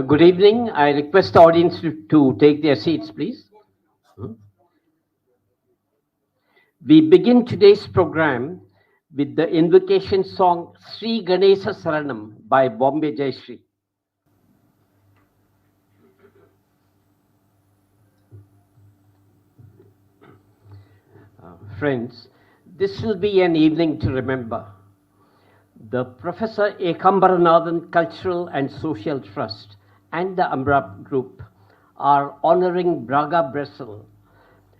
Good evening. I request the audience to take their seats, please. We begin today's program with the invocation song Sri Ganesha Saranam by Bombay Jayashree. Friends, this will be an evening to remember. The Professor Ekambaranathan Cultural and Social Trust and the Amra Group are honoring Bragha Bessell,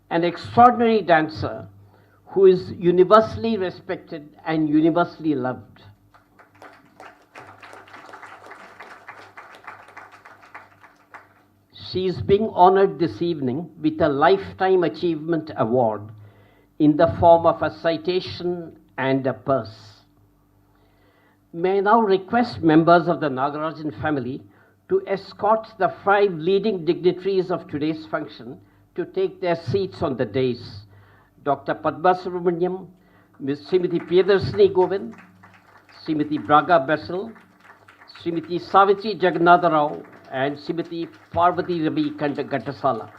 an extraordinary dancer who is universally respected and universally loved. She is being honored this evening with a Lifetime Achievement Award in the form of a citation and a purse. May I now request members of the Nagarajan family to escort the 5 leading dignitaries of today's function to take their seats on the dais. Dr. Padma Subrahmanyam, Ms. Srimati Priyadarshini Govind, Srimati Bragha Bessell, Srimati Savithri Jagannatha Rao, and Srimati Parvathi Ghantasala.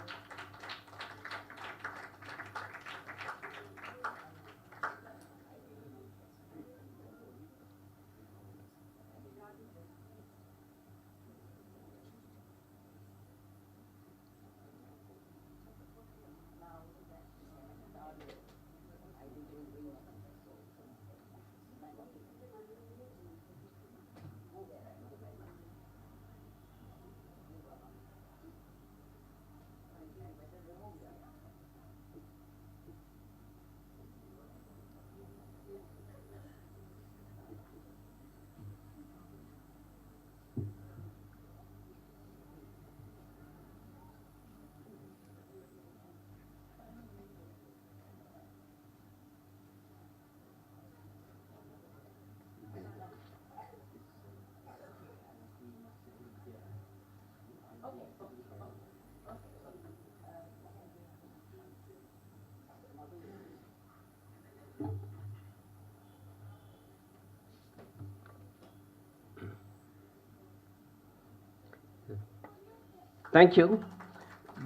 Thank you.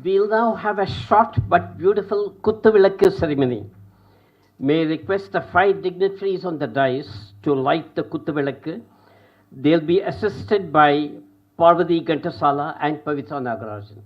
We'll now have a short but beautiful Kuttuvilakku ceremony. May I request the 5 dignitaries on the dais to light the Kuttuvilakku. They'll be assisted by Parvathi Ghantasala and Pavithra Nagarajan.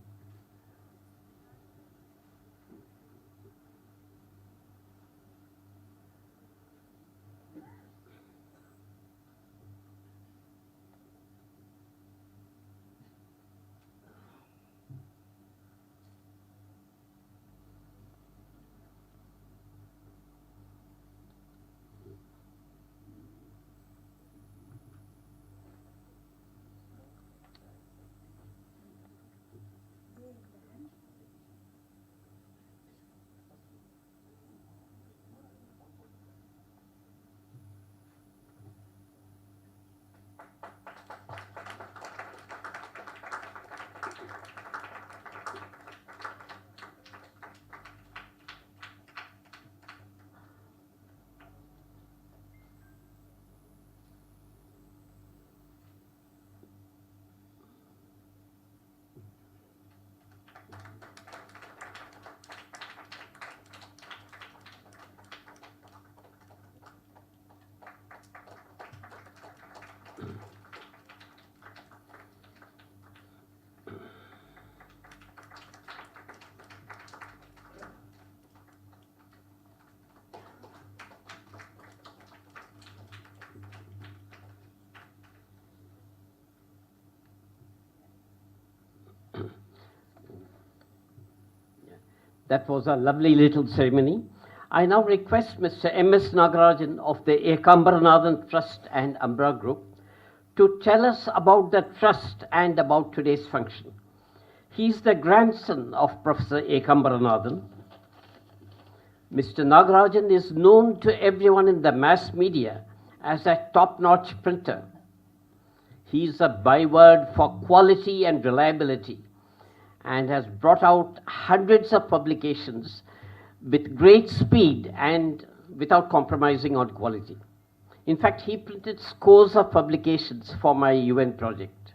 That was a lovely little ceremony. I now request Mr. M.S. Nagarajan of the Ekambaranathan Trust and Amra Group to tell us about the trust and about today's function. He is the grandson of Professor Ekambaranathan. Mr. Nagarajan is known to everyone in the mass media as a top-notch printer. He is a byword for quality and reliability, and has brought out hundreds of publications with great speed and without compromising on quality. In fact, he printed scores of publications for my UN project.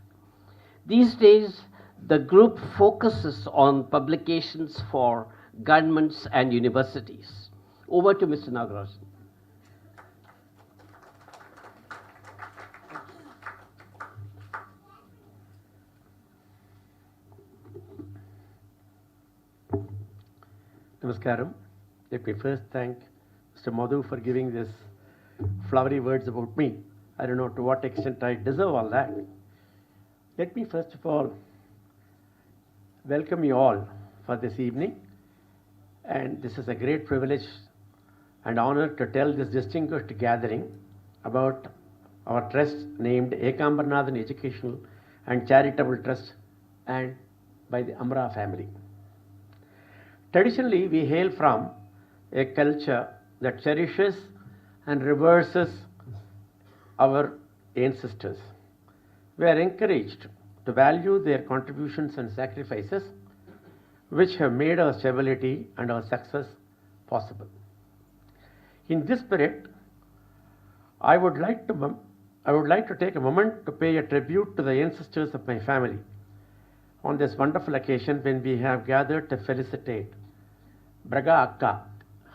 These days, the group focuses on publications for governments and universities. Over to Mr. Nagarajan. Namaskaram. Let me first thank Mr. Madhu for giving this flowery words about me. I don't know to what extent I deserve all that. Let me first of all welcome you all for this evening. And this is a great privilege and honor to tell this distinguished gathering about our trust named Ekambaranathan Educational and Charitable Trust and by the Amra family. Traditionally, we hail from a culture that cherishes and reverses our ancestors. We are encouraged to value their contributions and sacrifices, which have made our stability and our success possible. In this spirit, I would like to take a moment to pay a tribute to the ancestors of my family on this wonderful occasion when we have gathered to felicitate Bragha Akka,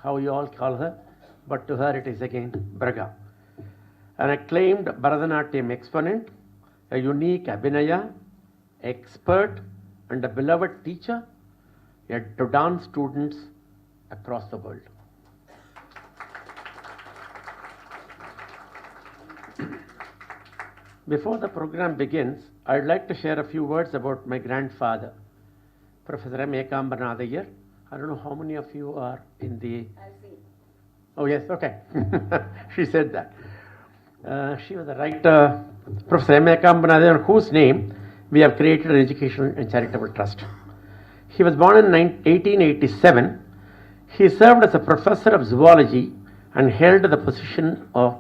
how you all call her, but to her it is again Bragha, an acclaimed Bharatanatyam exponent, a unique Abhinaya, expert, and a beloved teacher, yet to dance students across the world. Before the program begins, I'd like to share a few words about my grandfather, Professor M. Ekambaranathan. I don't know how many of you are in the... I've seen. Oh, yes, okay. She said that. She was a writer, Professor M. Ekambaranathan, whose name we have created an educational and charitable trust. He was born in 1887. He served as a professor of zoology and held the position of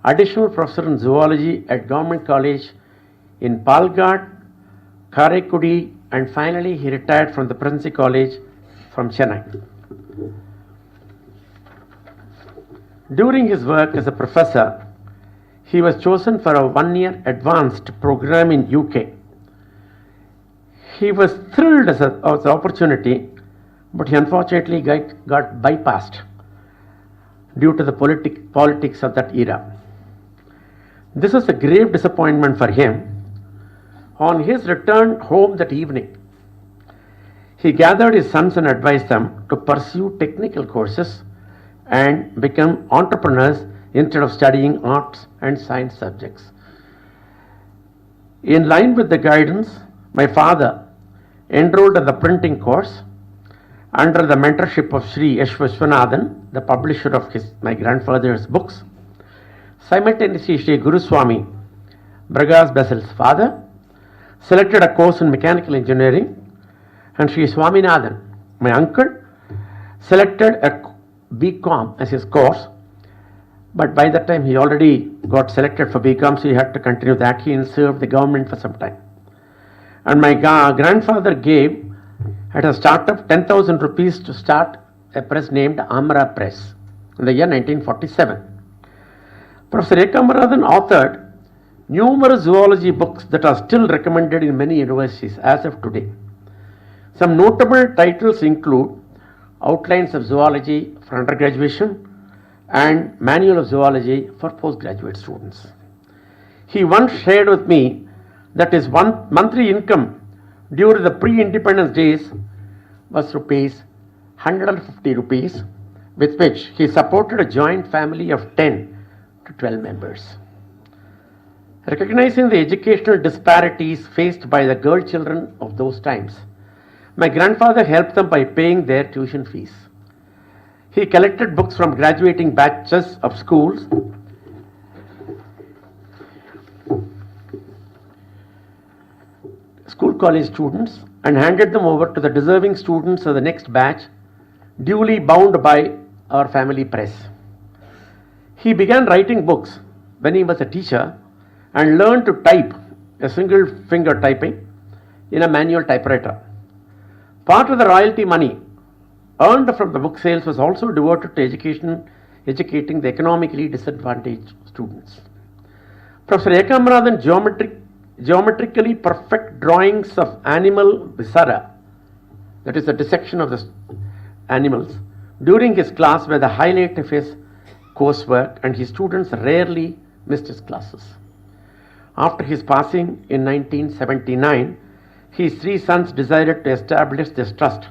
additional professor in zoology at Government College in Palghat, Karaikudi, and finally he retired from the Presidency College from Chennai. During his work as a professor, he was chosen for a one-year advanced program in UK. He was thrilled at the opportunity, but he unfortunately got bypassed due to the politics of that era. This was a grave disappointment for him. On his return home that evening, he gathered his sons and advised them to pursue technical courses and become entrepreneurs instead of studying arts and science subjects. In line with the guidance, my father enrolled in the printing course under the mentorship of Sri S. Vishwanathan, the publisher of my grandfather's books. Simultaneously, Sri Guruswami, Bragha Bessell's father, selected a course in mechanical engineering, and Sri Swaminathan, my uncle, selected a BCom as his course, but by that time he already got selected for BCom, so he had to continue that. He served the government for some time. And my grandfather gave at a startup 10,000 rupees to start a press named Amra Press in the year 1947. Professor Ekambaranathan authored numerous zoology books that are still recommended in many universities as of today. Some notable titles include Outlines of Zoology for Undergraduation and Manual of Zoology for Postgraduate Students. He once shared with me that his monthly income during the pre-independence days was ₹150, with which he supported a joint family of 10 to 12 members. Recognizing the educational disparities faced by the girl children of those times, my grandfather helped them by paying their tuition fees. He collected books from graduating batches of schools college students and handed them over to the deserving students of the next batch, duly bound by our family press. He began writing books when he was a teacher and learned to type a single finger typing in a manual typewriter. Part of the royalty money earned from the book sales was also devoted to educating the economically disadvantaged students. Professor Ekambaranathan geometrically perfect drawings of animal viscera, that is the dissection of the animals, during his class were the highlight of his coursework, and his students rarely missed his classes. After his passing in 1979, his three sons decided to establish this trust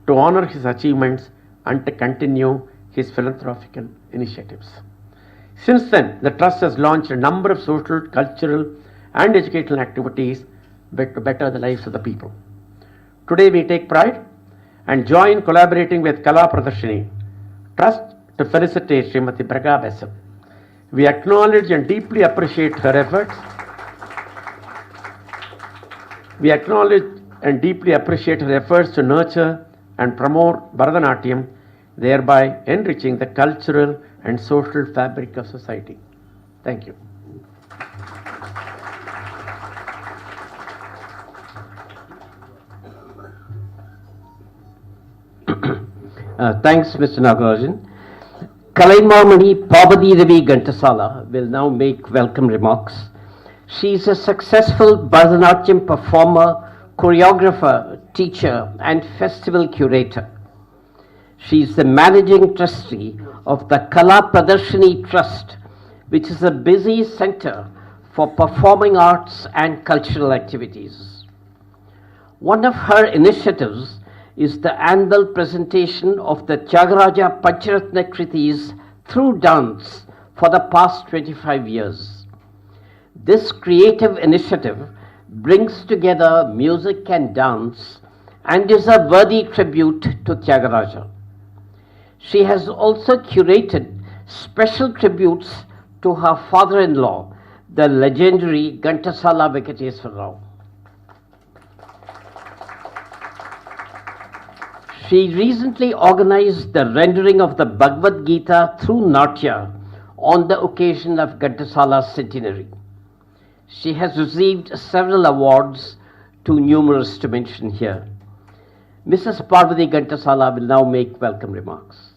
to honor his achievements and to continue his philanthropical initiatives. Since then, the trust has launched a number of social, cultural, and educational activities to better the lives of the people. Today, we take pride and joy in collaborating with CharitableTrust Trust to felicitate Srimati Bragha Bessell. We acknowledge and deeply appreciate her efforts. To nurture and promote Bharatanatyam, thereby enriching the cultural and social fabric of society. Thank you. Thanks, Mr. Nagarajan. Kalaimamani Parvathi Ghantasala will now make welcome remarks. She is a successful Bharatanatyam performer, choreographer, teacher, and festival curator. She is the managing trustee of the CharitableTrust Trust, which is a busy center for performing arts and cultural activities. One of her initiatives is the annual presentation of the Tyagaraja Pancharatna Kritis through dance for the past 25 years. This creative initiative brings together music and dance and is a worthy tribute to Tyagaraja. She has also curated special tributes to her father-in-law, the legendary Ghantasala Rao. She recently organized the rendering of the Bhagavad Gita through Nritya on the occasion of Ghantasala's centenary. She has received several awards, too numerous to mention here. Mrs. Parvathi Ghantasala will now make welcome remarks.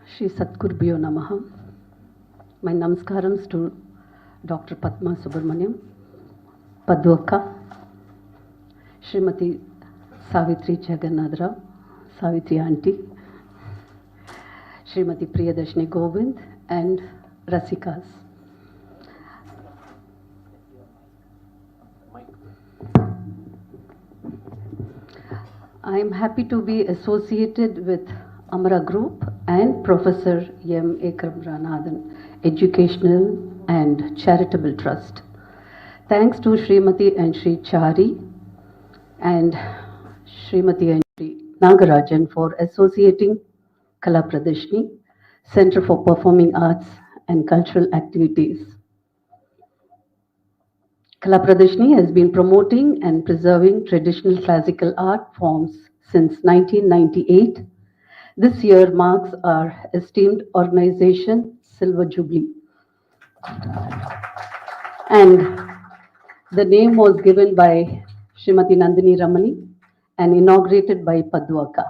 Shri Satgurubhyo Namaha. My namaskarams to Dr. Padma Subrahmanyam, Padwaka, Srimati Savithri Jagannatha Rao, Savithri Auntie, Srimati Priyadarshini Govind, and Rasikas. I am happy to be associated with Amra Group and Professor M. Ekambaranathan, Educational and Charitable Trust. Thanks to Srimati and Sri Chari and Srimati and Sri Nagarajan for associating PRADARSHINI, Center for Performing Arts and Cultural Activities. PRADARSHINI has been promoting and preserving traditional classical art forms since 1998. This year marks our esteemed organization Silver Jubilee. And the name was given by Srimati Nandini Ramani and inaugurated by Padwaka.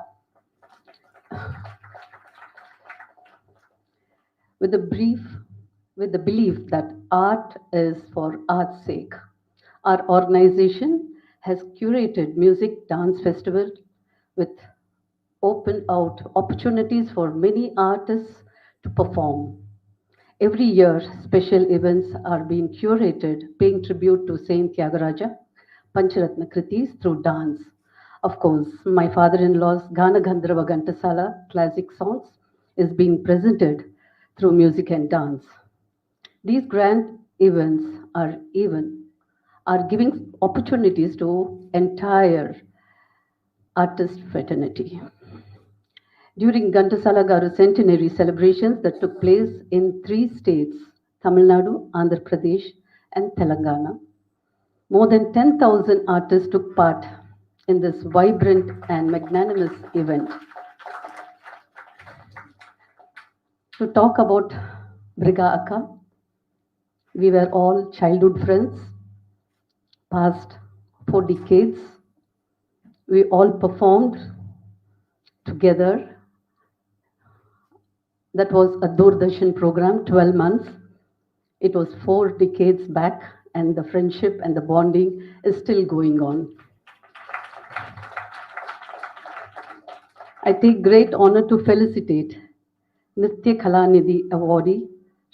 With the belief that art is for art's sake, our organization has curated music dance festival with open out opportunities for many artists to perform. Every year, special events are being curated, paying tribute to Saint Tyagaraja, Pancharatna Kritis through dance. Of course, my father-in-law's Gana Gandharva Ghantasala classic songs is being presented through music and dance. These grand events are giving opportunities to entire artist fraternity. During Ghantasala Garu centenary celebrations that took place in 3 states, Tamil Nadu, Andhra Pradesh, and Telangana, more than 10,000 artists took part in this vibrant and magnanimous event. To talk about Bragha Akka, we were all childhood friends, past 4 decades. We all performed together. That was a Doordarshan program, 12 months. It was 4 decades back, and the friendship and the bonding is still going on. I take great honor to felicitate Nritya Kalanidhi Awardee,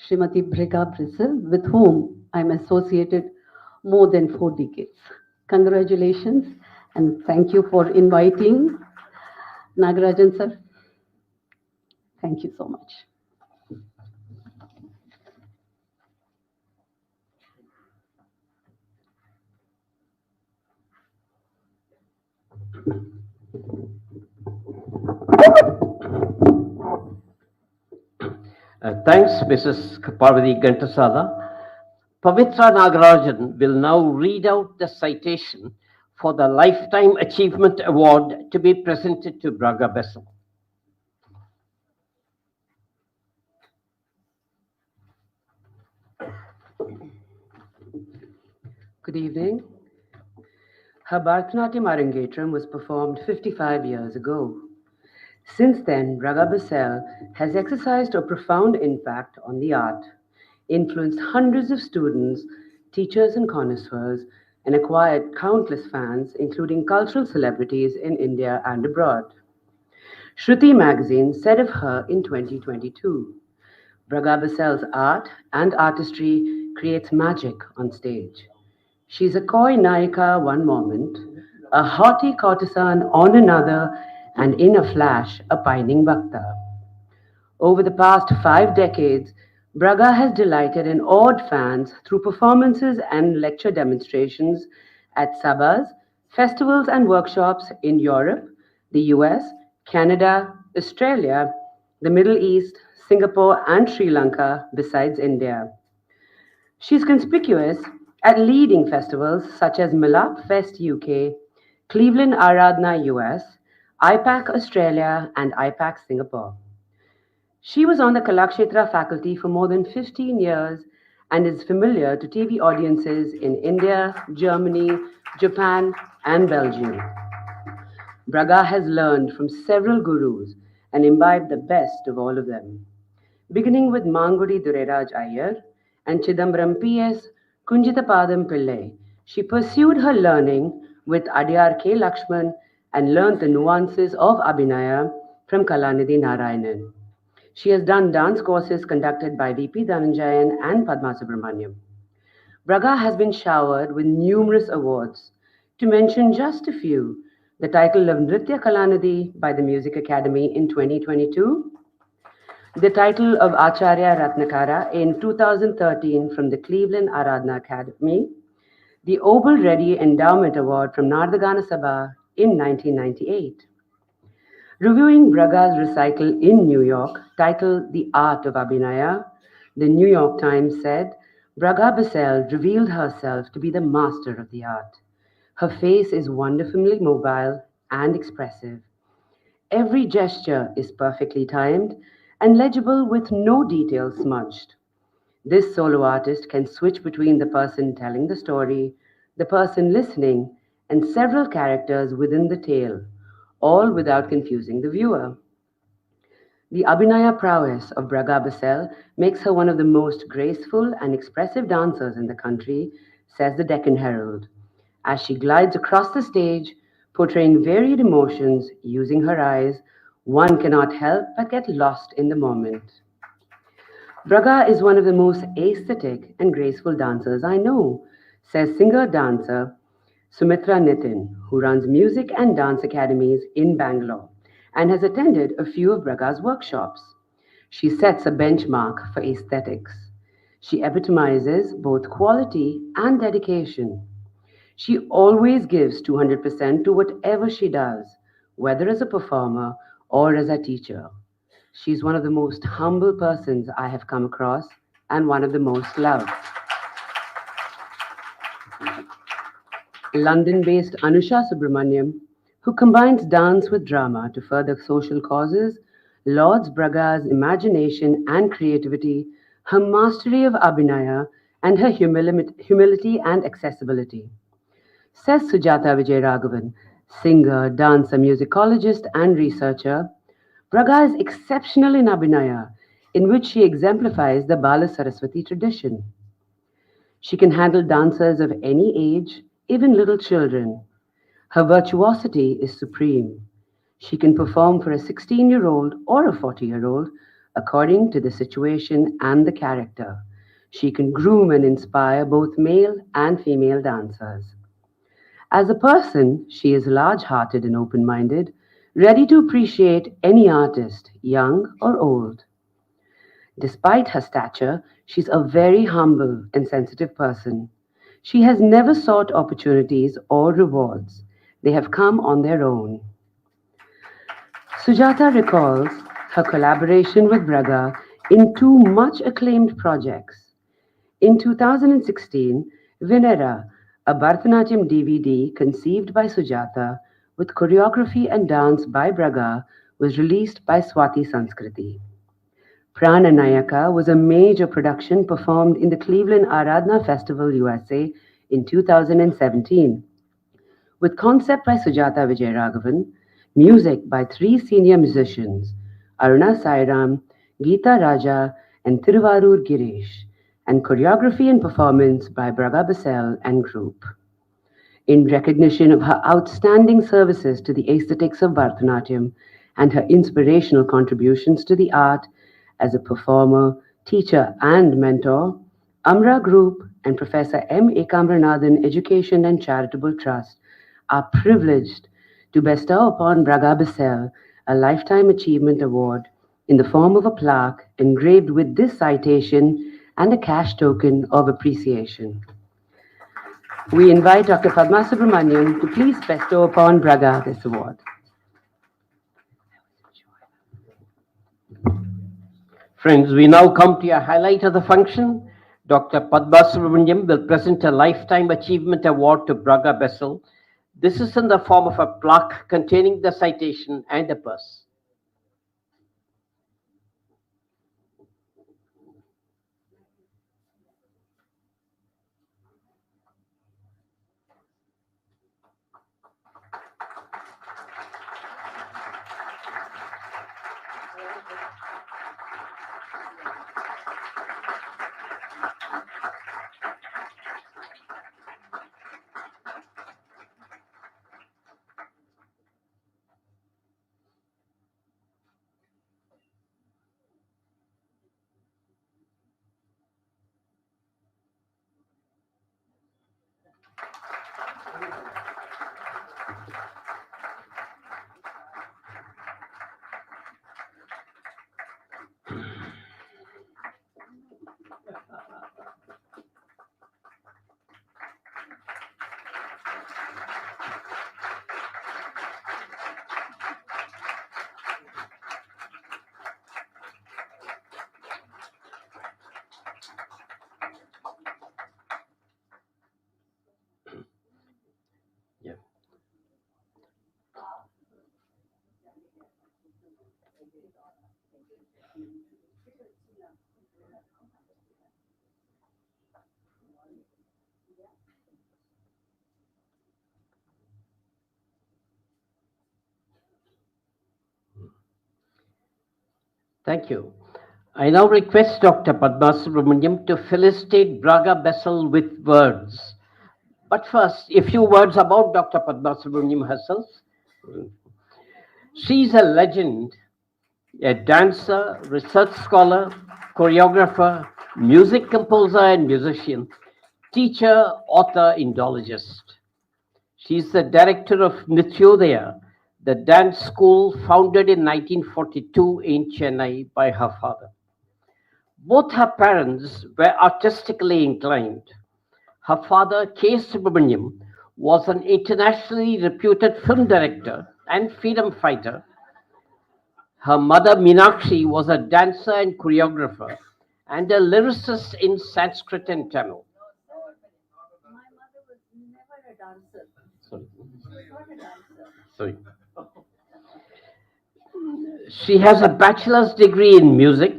Srimati Bragha Bessell, with whom I'm associated more than 4 decades. Congratulations, and thank you for inviting Nagarajan sir. Thank you so much. Thanks, Mrs. Parvathi Ghantasala. Pavithra Nagarajan will now read out the citation for the Lifetime Achievement Award to be presented to Bragha Bessell. Good evening. Her Bharatanatyam Arangetram was performed 55 years ago. Since then, Bragha Bessell has exercised a profound impact on the art, influenced hundreds of students, teachers, and connoisseurs, and acquired countless fans, including cultural celebrities in India and abroad. Shruti magazine said of her in 2022, Bragha Bessell's art and artistry creates magic on stage. She's a coy Nayika one moment, a haughty courtesan on another, and in a flash, a pining Bhakta. Over the past 5 decades, Bragha has delighted and awed fans through performances and lecture demonstrations at sabhas, festivals, and workshops in Europe, the US, Canada, Australia, the Middle East, Singapore, and Sri Lanka, besides India. She's conspicuous at leading festivals such as Milap Fest UK, Cleveland Aradhana US, IPAC Australia, and IPAC Singapore. She was on the Kalakshetra faculty for more than 15 years and is familiar to TV audiences in India, Germany, Japan, and Belgium. Bragha has learned from several gurus and imbibed the best of all of them. Beginning with Mangudi Dureraj Iyer and Chidambaram P.S. Kunjitapadam Pillai, she pursued her learning with Adiyar K. Lakshman and learned the nuances of Abhinaya from Kalanidhi Narayanan. She has done dance courses conducted by V.P. Dhananjayan and Padma Subrahmanyam. Bragha has been showered with numerous awards. To mention just a few, the title of Nritya Kalanidhi by the Music Academy in 2022, the title of Acharya Ratnakara in 2013 from the Cleveland Aradhana Academy, the Obel Reddy Endowment Award from Nardagana Sabha in 1998. Reviewing Bragha's recital in New York, titled The Art of Abhinaya, the New York Times said, Bragha Bessell revealed herself to be the master of the art. Her face is wonderfully mobile and expressive. Every gesture is perfectly timed and legible with no details smudged. This solo artist can switch between the person telling the story, the person listening, and several characters within the tale, all without confusing the viewer. The Abhinaya prowess of Bragha Bessell makes her one of the most graceful and expressive dancers in the country, says the Deccan Herald, as she glides across the stage, portraying varied emotions using her eyes. One cannot help but get lost in the moment. Bragha is one of the most aesthetic and graceful dancers I know, says singer-dancer Sumitra Nitin, who runs music and dance academies in Bangalore and has attended a few of Bragha's workshops. She sets a benchmark for aesthetics. She epitomizes both quality and dedication. She always gives 200% to whatever she does, whether as a performer or as a teacher. She's one of the most humble persons I have come across and one of the most loved. London-based Anusha Subramaniam, who combines dance with drama to further social causes, lauds Bragha's imagination and creativity, her mastery of Abhinaya, and her humility and accessibility. Says Sujata Vijayaraghavan, singer, dancer, musicologist, and researcher, Bragha is exceptional in Abhinaya, in which she exemplifies the Bala Saraswati tradition. She can handle dancers of any age, even little children. Her virtuosity is supreme. She can perform for a 16-year-old or a 40-year-old according to the situation and the character. She can groom and inspire both male and female dancers. As a person, she is large-hearted and open-minded, ready to appreciate any artist, young or old. Despite her stature, she's a very humble and sensitive person. She has never sought opportunities or rewards. They have come on their own. Sujata recalls her collaboration with Bragha in two much acclaimed projects. In 2016, Vinera, a Bharatanatyam DVD conceived by Sujata with choreography and dance by Bragha, was released by Swati Sanskriti. Prananayaka was a major production performed in the Cleveland Aradhana Festival, USA in 2017. With concept by Sujata Vijayaraghavan, music by three senior musicians, Aruna Sairam, Geeta Raja, and Thiruvarur Girish, and choreography and performance by Bragha Bessell and group. In recognition of her outstanding services to the aesthetics of Bharatanatyam and her inspirational contributions to the art as a performer, teacher, and mentor, Amra Group and Professor M. Ekambaranathan Education and Charitable Trust are privileged to bestow upon Bragha Bessell a Lifetime Achievement Award in the form of a plaque engraved with this citation and a cash token of appreciation. We invite Dr. Padma Subrahmanyam to please bestow upon Bragha this award. Friends, we now come to a highlight of the function. Dr. Padma Subrahmanyam will present a Lifetime Achievement Award to Bragha Bessell. This is in the form of a plaque containing the citation and a purse. Thank you. I now request Dr. Padma Subrahmanyam to felicitate Bragha Bessell with words. But first, a few words about Dr. Padma Subrahmanyam herself. She's a legend, a dancer, research scholar, choreographer, music composer and musician, teacher, author, Indologist. She's the director of Nritya, the dance school founded in 1942 in Chennai by her father. Both her parents were artistically inclined. Her father, K. Subramaniam, was an internationally reputed film director and freedom fighter. Her mother, Meenakshi, was a dancer and choreographer and a lyricist in Sanskrit and Tamil. My mother was never a dancer. Sorry. She was not a dancer. Sorry. She has a bachelor's degree in music,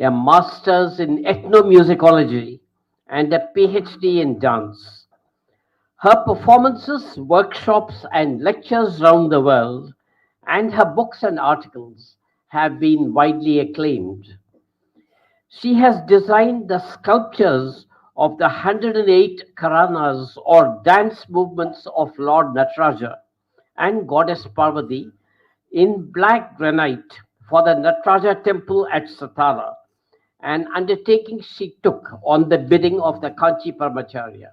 a master's in ethnomusicology, and a PhD in dance. Her performances, workshops, and lectures around the world, and her books and articles have been widely acclaimed. She has designed the sculptures of the 108 Karanas or dance movements of Lord Nataraja and Goddess Parvathi in black granite for the Nataraja temple at Satara, an undertaking she took on the bidding of the Kanchi Paramacharya.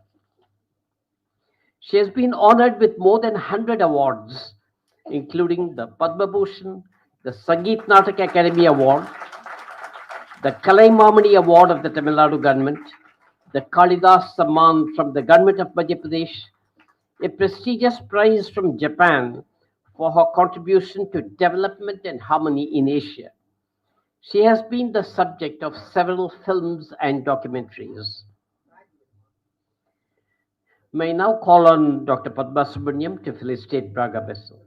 She has been honored with more than 100 awards, including the Padma Bhushan, the Sangeet Natak Academy Award, the Kalaimamani Award of the Tamil Nadu government, the Kalidas Samman from the government of Madhya Pradesh, a prestigious prize from Japan for her contribution to development and harmony in Asia. She has been the subject of several films and documentaries. May I now call on Dr. Padma Subrahmanyam to felicitate Bragha Bessell.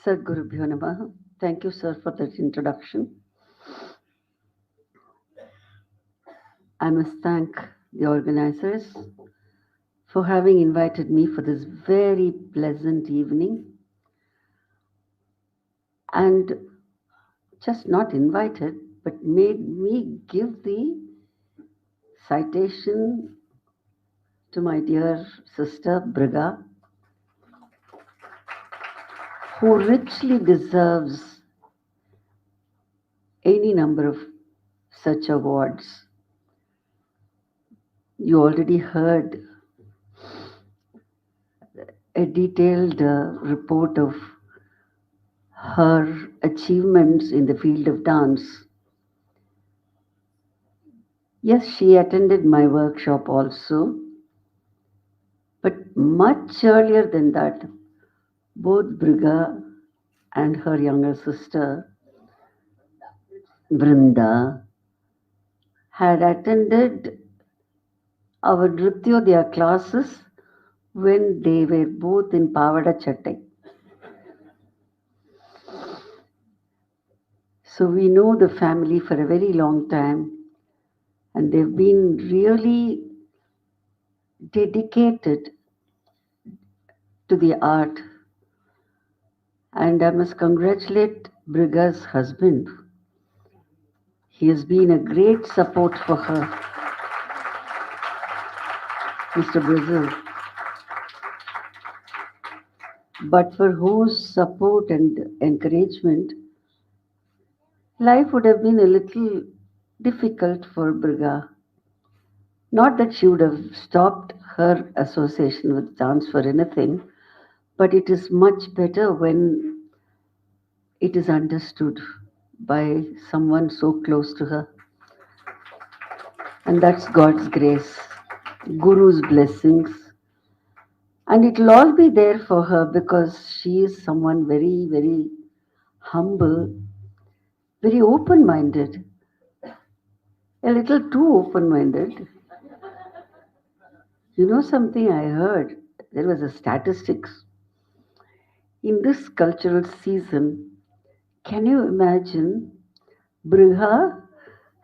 Sadgurubhyo Namaha. Thank you, sir, for that introduction. I must thank the organizers for having invited me for this very pleasant evening. And just not invited, but made me give the citation to my dear sister Bragha, who richly deserves any number of such awards. You already heard a detailed report of her achievements in the field of dance. Yes, she attended my workshop also, but much earlier than that, both Bragha and her younger sister, Vrinda, had attended our Nritya classes when they were both in Pavada Chattai. So we know the family for a very long time, and they've been really dedicated to the art. And I must congratulate Bragha's husband. He has been a great support for her, Mr. Brazil. But for whose support and encouragement, life would have been a little difficult for Bragha. Not that she would have stopped her association with dance for anything, but it is much better when it is understood by someone so close to her. And that's God's grace, Guru's blessings. And it will all be there for her because she is someone very, very humble, very open-minded, a little too open-minded. You know something I heard? There was a statistics. In this cultural season, can you imagine Bragha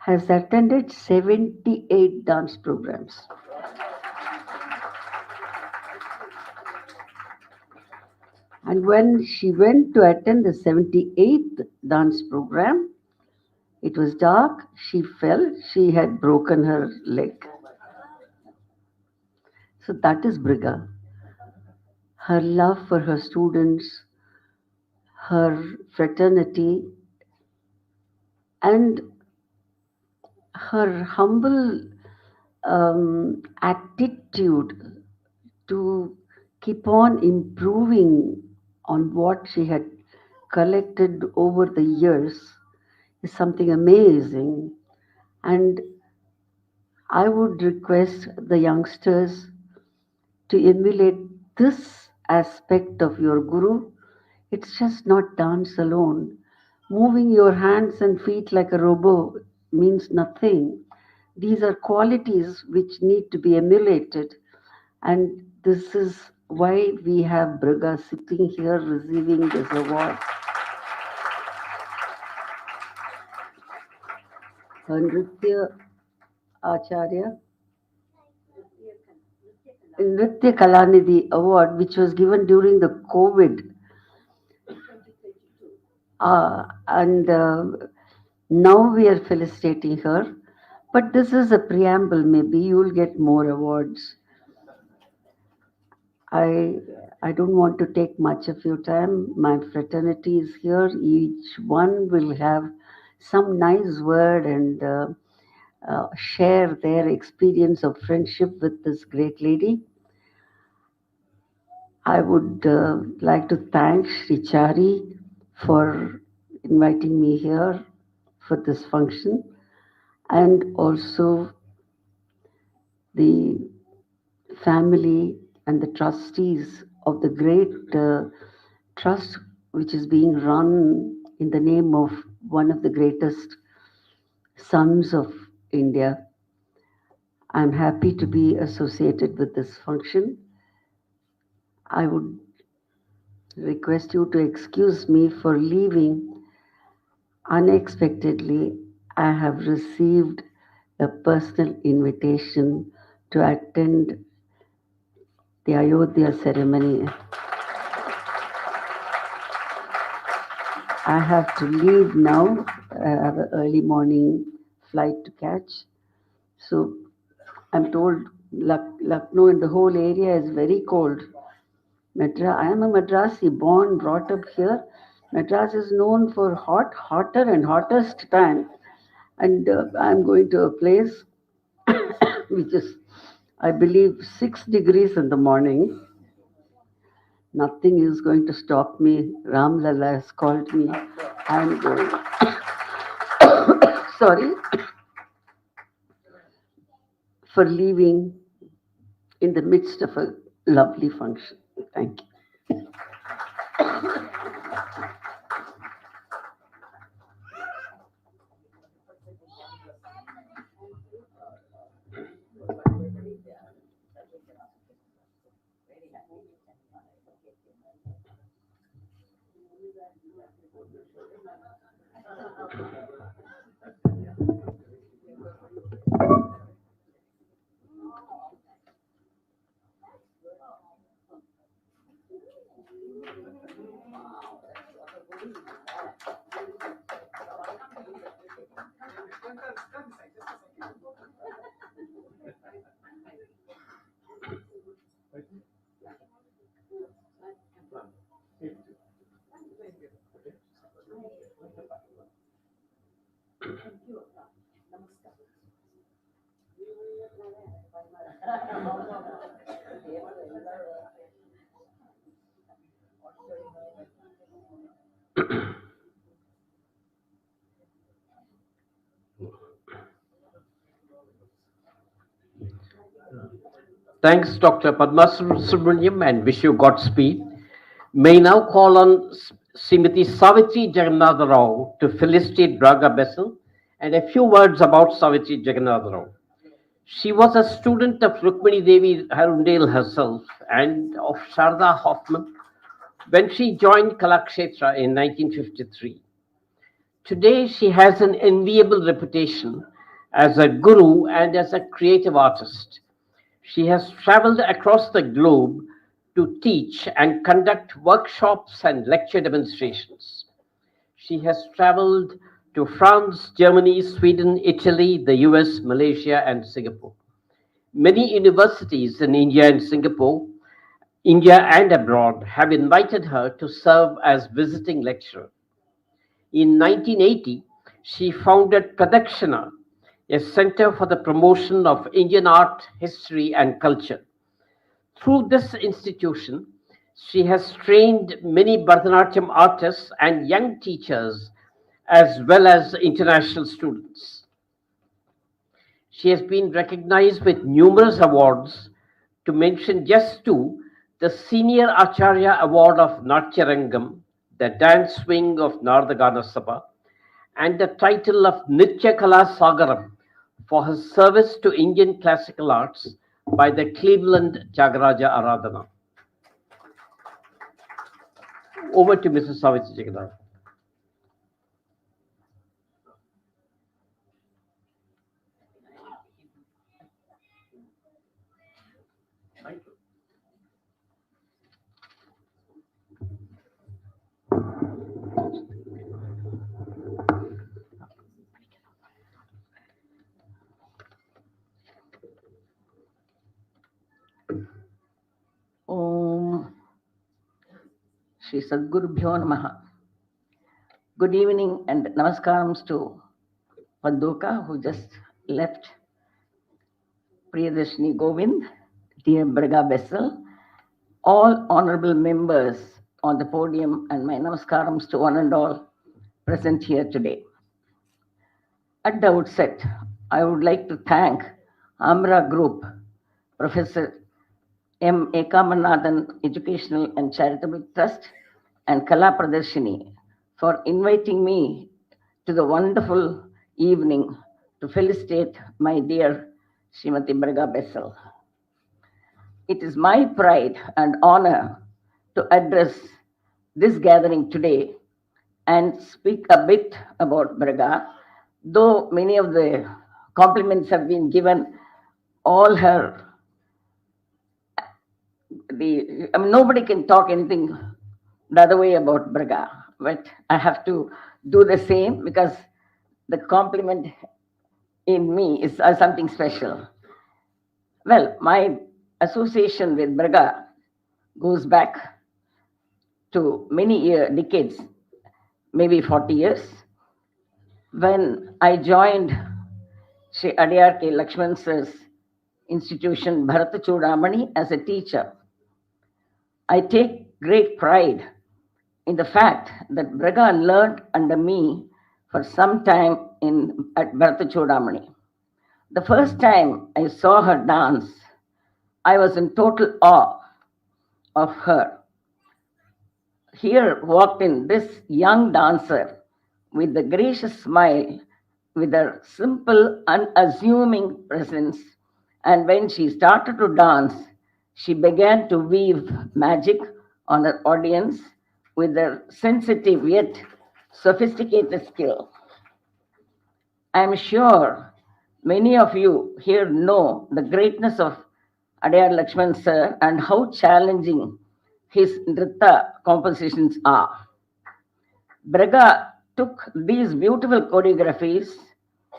has attended 78 dance programs. And when she went to attend the 78th dance program, it was dark, she fell, she had broken her leg. So that is Bragha. Her love for her students, her fraternity, and her humble attitude to keep on improving on what she had collected over the years is something amazing. And I would request the youngsters to emulate this aspect of your Guru. It's just not dance alone. Moving your hands and feet like a robot means nothing. These are qualities which need to be emulated, and this is why we have Bragha sitting here receiving this award. Nritya Acharya, Nritya Kalanidhi award, which was given during the COVID. And now we are felicitating her. But this is a preamble, maybe you will get more awards. I I don't want to take much of your time. My fraternity is here. Each one will have some nice word and share their experience of friendship with this great lady. I would like to thank Sri Chari for inviting me here for this function, and also the family and the trustees of the great trust which is being run in the name of one of the greatest sons of India. I'm happy to be associated with this function. I would request you to excuse me for leaving unexpectedly. I have received a personal invitation to attend the Ayodhya ceremony. I have to leave now. I have an early morning flight to catch. So I'm told Lucknow and the whole area is very cold. I am a Madrasi, born, brought up here. Madras is known for hotter and hottest time. And I'm going to a place which is, I believe, 6 degrees in the morning. Nothing is going to stop me. Ram Lala has called me. I'm going. Sorry for leaving in the midst of a lovely function. Thank you. Thanks, Dr. Padma Subrahmanyam, and wish you Godspeed. May now call on Srimati Savithri Jagannatha Rao to felicitate Bragha Bessell and a few words about Savithri Jagannatha Rao. She was a student of Rukmini Devi Harundale herself and of Sharda Hoffman when she joined Kalakshetra in 1953. Today, she has an enviable reputation as a guru and as a creative artist. She has traveled across the globe to teach and conduct workshops and lecture demonstrations. She has traveled to France, Germany, Sweden, Italy, the US, Malaysia, and Singapore. Many universities in India and abroad have invited her to serve as visiting lecturer. In 1980, she founded Pradarshini, a center for the promotion of Indian art, history, and culture. Through this institution, she has trained many Bharatanatyam artists and young teachers, as well as international students. She has been recognized with numerous awards. To mention just two, the Senior Acharya Award of Natyarangam, the Dance Wing of Nardagana Sabha, and the title of Nritya Kala Sagaram for her service to Indian classical arts by the Cleveland Tyagaraja Aradhana. Over to Mrs. Savithri Jagannatha. Om Shri Sadgurubhyo Namaha. Good evening and namaskarams to Paduka who just left, Priyadarshini Govind, dear Bragha Bessell, all honorable members on the podium, and my namaskarams to one and all present here today. At the outset, I would like to thank Amra Group, Professor M. Ekambaranathan Educational and Charitable Trust, and PRADARSHINI for inviting me to the wonderful evening to felicitate my dear Srimati Bragha Bessell. It is my pride and honor to address this gathering today and speak a bit about Bragha, though many of the compliments have been given. All her nobody can talk anything the other way about Bragha, but I have to do the same because the compliment in me is something special. Well, my association with Bragha goes back to many decades, maybe 40 years, when I joined Sri Adiyar.K. Lakshman Sir's institution, Bharata Chudamani, as a teacher. I take great pride in the fact that Bragha learned under me for some time at Bharata Chudamani. The first time I saw her dance, I was in total awe of her. Here walked in this young dancer with a gracious smile, with her simple, unassuming presence, and when she started to dance, she began to weave magic on her audience with her sensitive yet sophisticated skill. I am sure many of you here know the greatness of Adiyar Lakshman Sir and how challenging his Nritya compositions are. Bragha took these beautiful choreographies,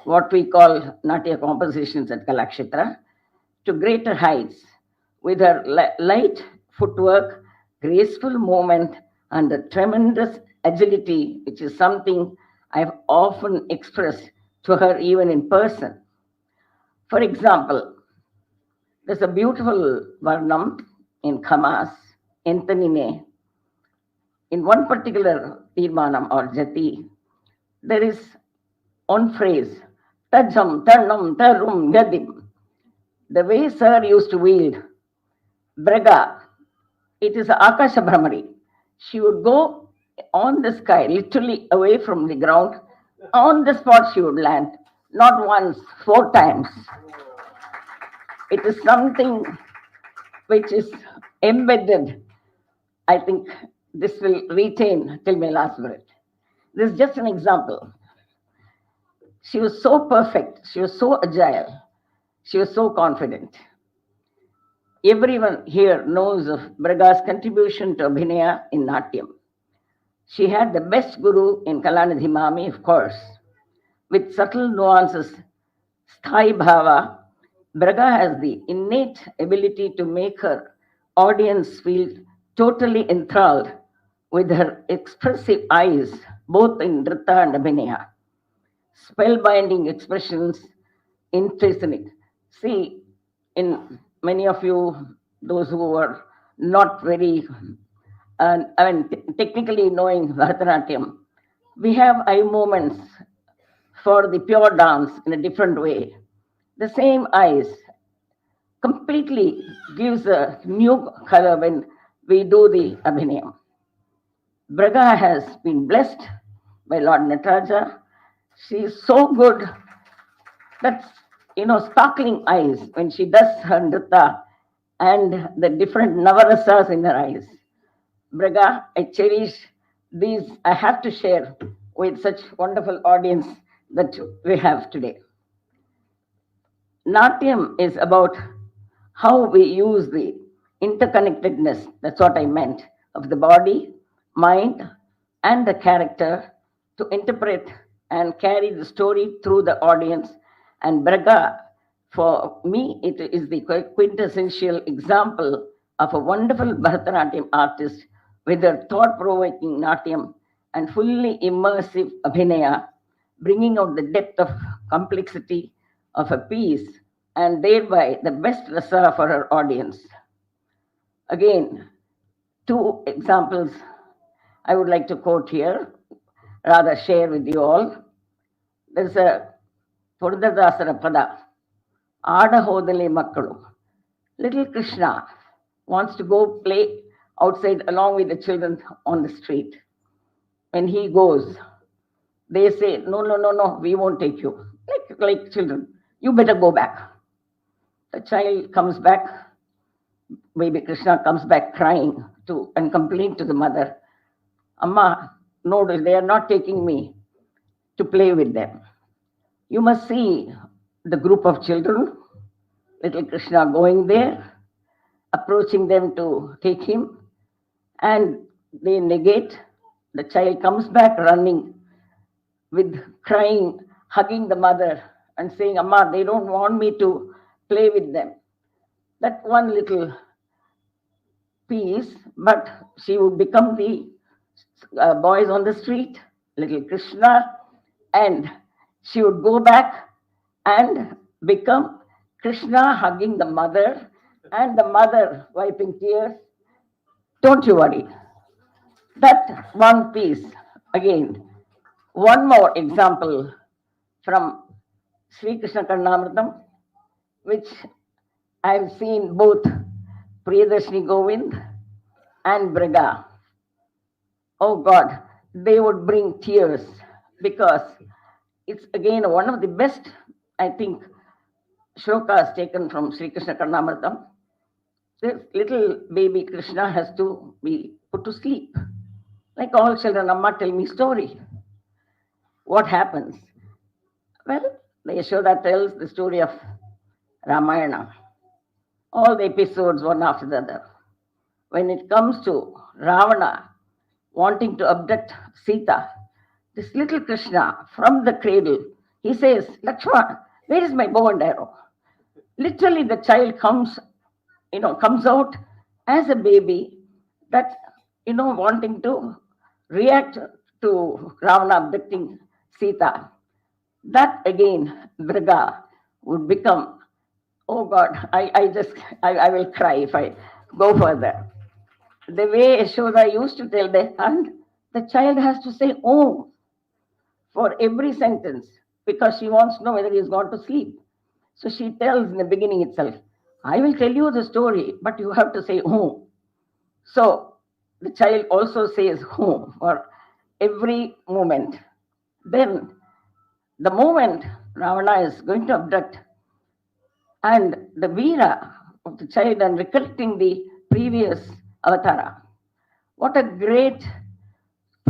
what we call Natya compositions at Kalakshetra, to greater heights with her light footwork, graceful movement, and a tremendous agility, which is something I've often expressed to her even in person. For example, there's a beautiful varnam in Khamas, Entanine. In one particular tirmanam or jati, there is one phrase, tajam, tarnam, tarum, gadim. The way Sir used to wield Bragha, it is Akasha Brahmari. She would go on the sky, literally away from the ground. On the spot she would land, not once, 4 times. It is something which is embedded. I think this will retain till my last breath. This is just an example. She was so perfect, she was so agile, she was so confident. Everyone here knows of Bragha's contribution to Abhinaya in Natyam. She had the best guru in Kalanidhi Mami, of course. With subtle nuances, Sthai Bhava, Bragha has the innate ability to make her audience feel totally enthralled with her expressive eyes, both in Nritya and Abhinaya. Spellbinding expressions, intrinsic. See, in many of you, those who are not very, technically knowing Bharatanatyam, we have eye movements for the pure dance in a different way. The same eyes completely gives a new color when we do the abhinayam. Bragha has been blessed by Lord Nataraja. She is so good that, sparkling eyes when she does her nritya and the different navarasas in her eyes. Bragha, I cherish these, I have to share with such wonderful audience that we have today. Natyam is about how we use the interconnectedness, that's what I meant, of the body, mind, and the character to interpret and carry the story through the audience. And Bragha, for me, it is the quintessential example of a wonderful Bharatanatyam artist with her thought-provoking Natyam and fully immersive Abhinaya, bringing out the depth of complexity of a piece and thereby the best rasa for her audience. Again, two examples I would like to quote here, rather share with you all. There's a Purandadasara Pada, Ada Hodale Makkalu. Little Krishna wants to go play outside along with the children on the street. When he goes, they say, no, we won't take you. Like children, you better go back. The child comes back, baby Krishna comes back crying and complain to the mother, Amma, no, they are not taking me to play with them. You must see the group of children, little Krishna going there, approaching them to take him, and they negate. The child comes back running with crying, hugging the mother and saying, Amma, they don't want me to play with them. That one little piece, but she would become the boys on the street, little Krishna, and she would go back and become Krishna hugging the mother and the mother wiping tears. Don't you worry. That one piece, again, one more example from Sri Krishna Karnamritam, which I've seen both Priyadarshini Govind and Bragha. Oh God, they would bring tears because it's again one of the best, I think, shlokas taken from Sri Krishna Karnamritam. This little baby Krishna has to be put to sleep. Like all children, Amma, tell me story. What happens? Well, the Yashoda tells the story of Ramayana. All the episodes, one after the other. When it comes to Ravana wanting to abduct Sita, this little Krishna from the cradle, he says, Lakshmana, where is my bow and arrow? Literally, the child comes out as a baby that, wanting to react to Ravana abducting Sita. That again, Bragha would become, oh God, I will cry if I go further. The way Yashoda used to tell the child has to say Om for every sentence because she wants to know whether he has gone to sleep. So she tells in the beginning itself, I will tell you the story, but you have to say Om. So the child also says Om for every moment. Then the moment Ravana is going to abduct, and the Veera of the child and recollecting the previous avatara. What a great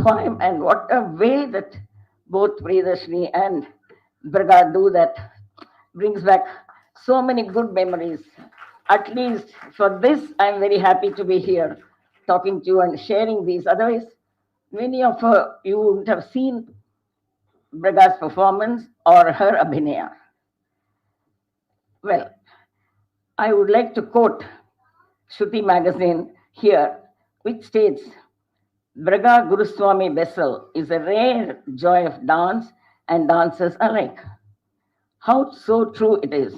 poem and what a way that both Priyadarshini and Bragha do that. Brings back so many good memories. At least for this, I'm very happy to be here talking to you and sharing these. Otherwise, many of you wouldn't have seen Bragha's performance or her abhinaya. Well, I would like to quote Shruti magazine here, which states, Bragha Guruswami Bessell is a rare joy of dance and dancers alike. How so true it is.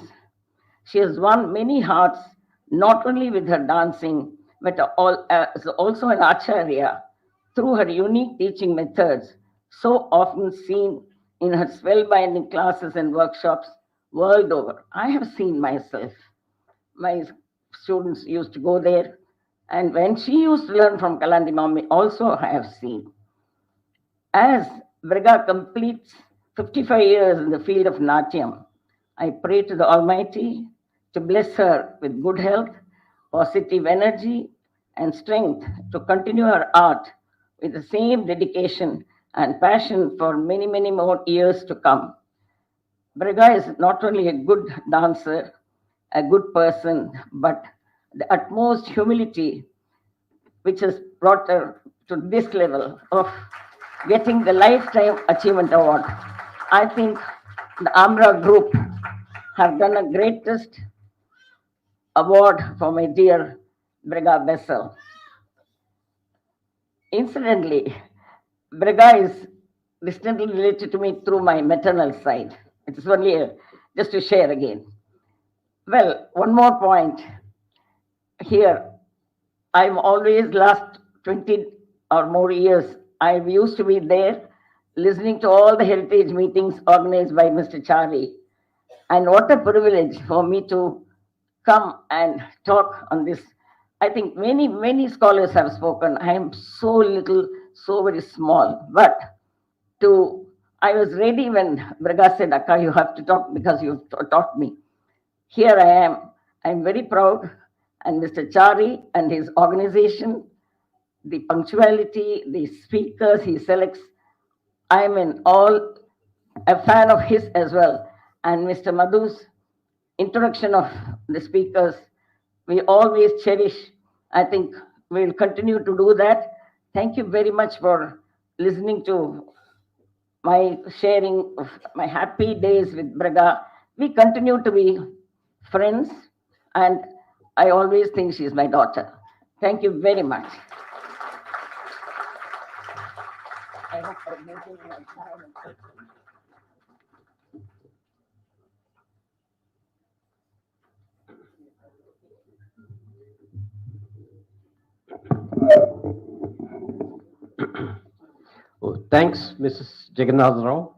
She has won many hearts, not only with her dancing, but also an acharya through her unique teaching methods, so often seen in her spellbinding classes and workshops world over. I have seen myself. My students used to go there, and when she used to learn from Kalanidhi Mommy, also I have seen. As Bragha completes 55 years in the field of Natyam, I pray to the Almighty to bless her with good health, positive energy, and strength to continue her art with the same dedication and passion for many, many more years to come. Bragha is not only a good dancer, a good person, but the utmost humility which has brought her to this level of getting the Lifetime Achievement Award. I think the Amra Group have done a greatest award for my dear Bragha Bessell. Incidentally, Bragha is distantly related to me through my maternal side. It is only just to share again. Well, one more point here. I'm always last 20 or more years, I used to be there listening to all the heritage meetings organized by Mr. Charlie. And what a privilege for me to come and talk on this. I think many, many scholars have spoken. I am so little, so very small. But I was ready when Bragha said, Akka, you have to talk because you taught me. Here I am. I'm very proud. And Mr. Chari and his organization, the punctuality, the speakers he selects, I'm a fan of his as well. And Mr. Madhu's introduction of the speakers, we always cherish. I think we'll continue to do that. Thank you very much for listening to my sharing of my happy days with Bragha. We continue to be friends, and I always think she's my daughter. Thank you very much. I hope I'm making my time. Oh, thanks, Mrs. Jagannatha Rao.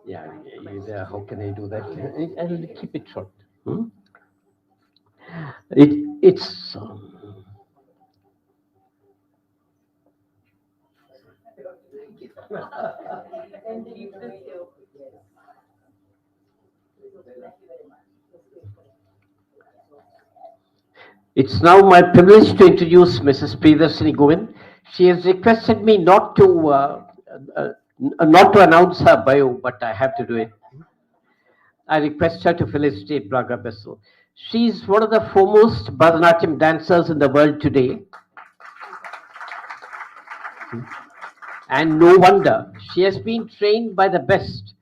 Yeah, how can I do that? I'll keep it short. It's It's now my privilege to introduce Mrs. Priyadarshini Govind. She has requested me not to announce her bio, but I have to do it. I request her to felicitate Bragha Bessell. She is one of the foremost Bharatanatyam dancers in the world today. And no wonder, she has been trained by the best,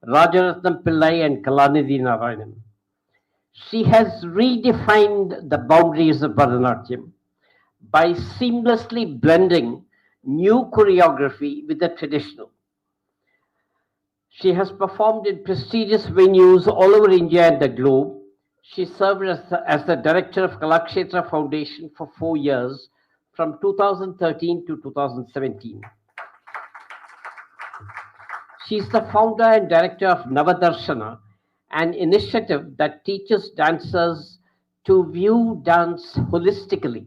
Rajaratnam Pillai and Kalanidhi Narayanan. She has redefined the boundaries of Bharatanatyam by seamlessly blending new choreography with the traditional. She has performed in prestigious venues all over India and the globe. She served as the director of Kalakshetra Foundation for 4 years, from 2013 to 2017. She is the founder and director of Navadarshana, an initiative that teaches dancers to view dance holistically.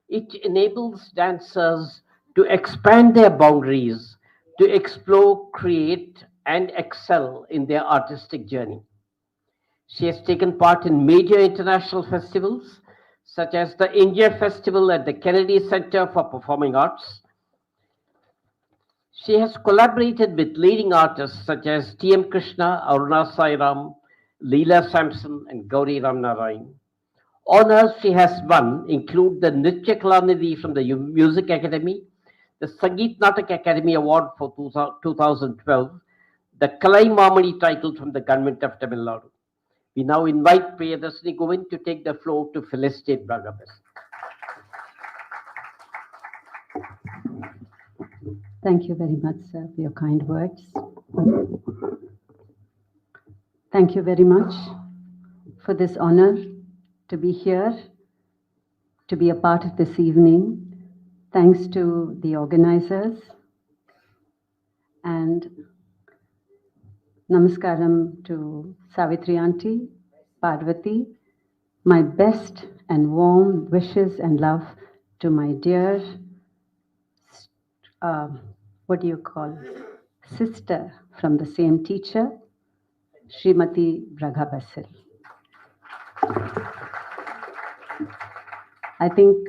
It enables dancers to expand their boundaries, to explore, create, and excel in their artistic journey. She has taken part in major international festivals, such as the India Festival at the Kennedy Center for Performing Arts. She has collaborated with leading artists such as T.M. Krishna, Aruna Sairam, Leela Sampson, and Gauri Ramnarayan. Honors she has won include the Nritya Kalanidhi from the Music Academy, the Sangeet Natak Academy Award for 2012, the Kalai Mamani title from the Government of Tamil Nadu. We now invite Priyadarshini Govind to take the floor to felicitate Bragha Bessell. Thank you very much, sir, for your kind words. Thank you very much for this honor to be here to be a part of this evening. Thanks to the organizers, and namaskaram to Savithri Auntie, Parvathi. My best and warm wishes and love to my dear, sister from the same teacher, Srimati Bragha Bessell. I think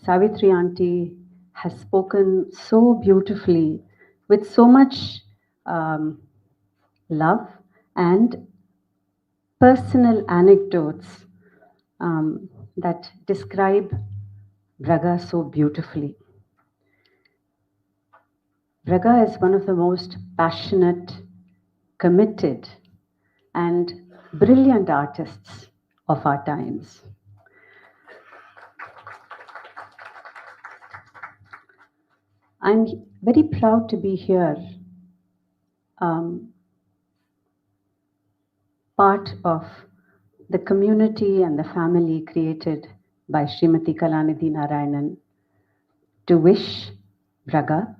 Savithri Auntie has spoken so beautifully with so much love and personal anecdotes that describe Bragha so beautifully. Bragha is one of the most passionate, committed, and brilliant artists of our times. I'm very proud to be here, part of the community and the family created by Srimati Kalanidhi Narayanan to wish Bragha.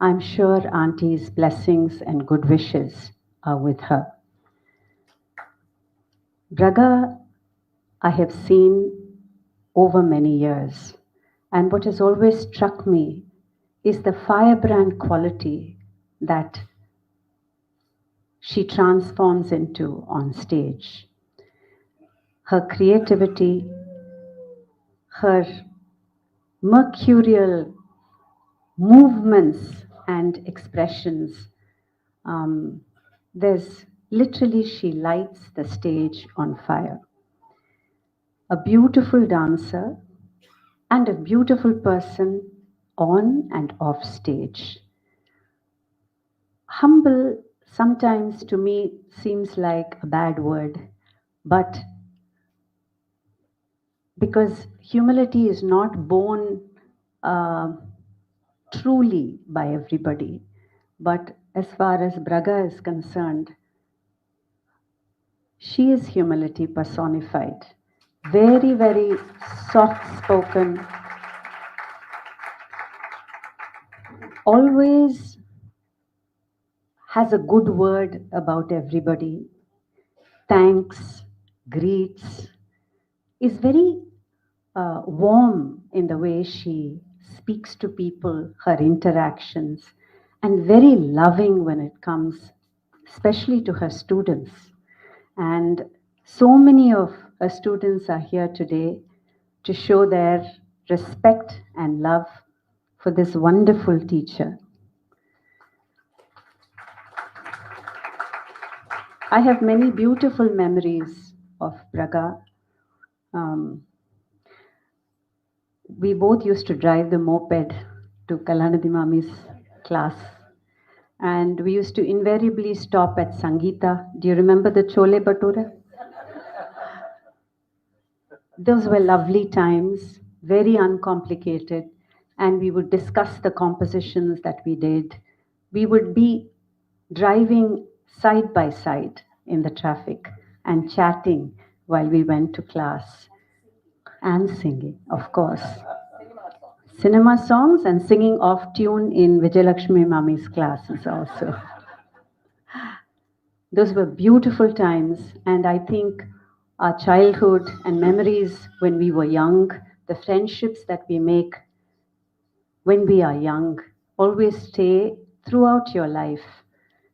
I'm sure Auntie's blessings and good wishes are with her. Bragha, I have seen over many years, and what has always struck me is the firebrand quality that she transforms into on stage. Her creativity, her mercurial movements and expressions, she lights the stage on fire. A beautiful dancer and a beautiful person on and off stage. Humble sometimes to me seems like a bad word, but because humility is not born truly by everybody, but as far as Bragha is concerned, she is humility personified. Very, very soft-spoken, always has a good word about everybody, thanks, greets, is very warm in the way she speaks to people, her interactions, and very loving when it comes, especially to her students. And so many of her students are here today to show their respect and love for this wonderful teacher. I have many beautiful memories of Bragha. We both used to drive the moped to Kalanidhi Mami's class. And we used to invariably stop at Sangeeta. Do you remember the Chole Bhature? Those were lovely times, very uncomplicated. And we would discuss the compositions that we did. We would be driving side by side in the traffic and chatting while we went to class. And singing, of course. Cinema songs and singing off tune in Vijayalakshmi Mami's classes also. Those were beautiful times, and I think our childhood and memories when we were young, the friendships that we make when we are young, always stay throughout your life.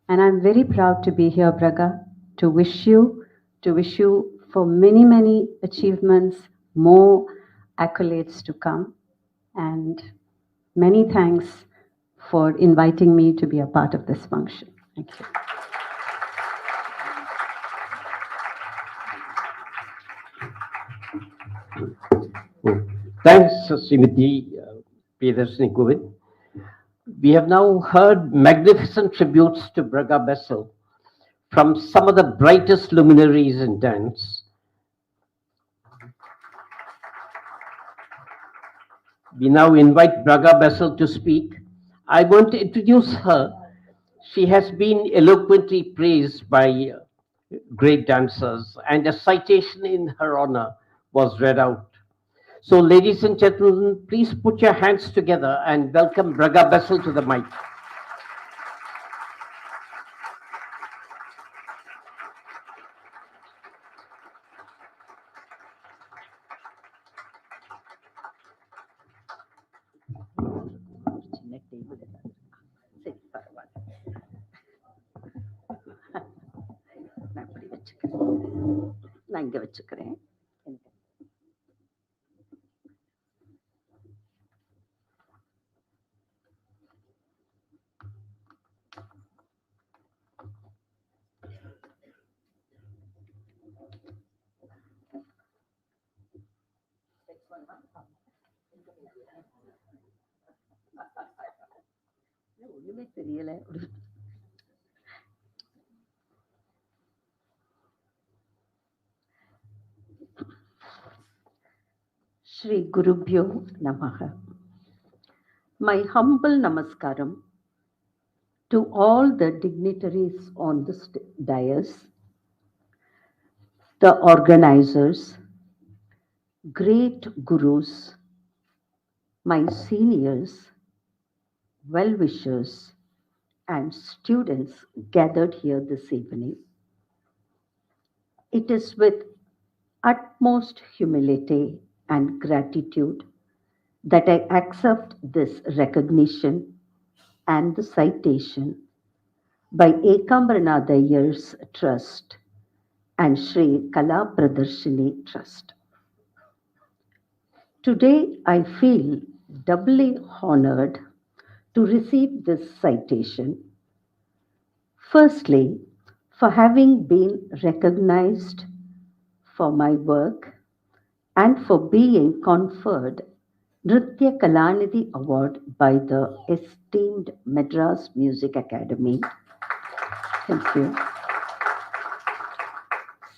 And I'm very proud to be here, Bragha, to wish you for many, many achievements, more accolades to come. And many thanks for inviting me to be a part of this function. Thank you. Thanks, Srimati Priyadarshini Govind. We have now heard magnificent tributes to Bragha Bessell from some of the brightest luminaries in dance. We now invite Bragha Bessell to speak. I want to introduce her. She has been eloquently praised by great dancers, and a citation in her honor was read out. So, ladies and gentlemen, please put your hands together and welcome Bragha Bessell to the mic. சின்ன table ஏதாவது இருக்கா? சரி, பரவாயில்ல. நான் இப்படி வச்சுக்கிறேன். நான் இங்க வச்சுக்கிறேன். ஒண்ணுமே தெரியல. Shri Gurubhyo Namaha. My humble namaskaram to all the dignitaries on this dais, the organizers, great gurus, my seniors, well-wishers, and students gathered here this evening. It is with utmost humility and gratitude that I accept this recognition and the citation by Ekambaranathan's Trust and Sri CharitableTrust Trust. Today, I feel doubly honored to receive this citation. Firstly, for having been recognized for my work and for being conferred Nritya Kalanidhi Award by the esteemed Madras Music Academy. Thank you.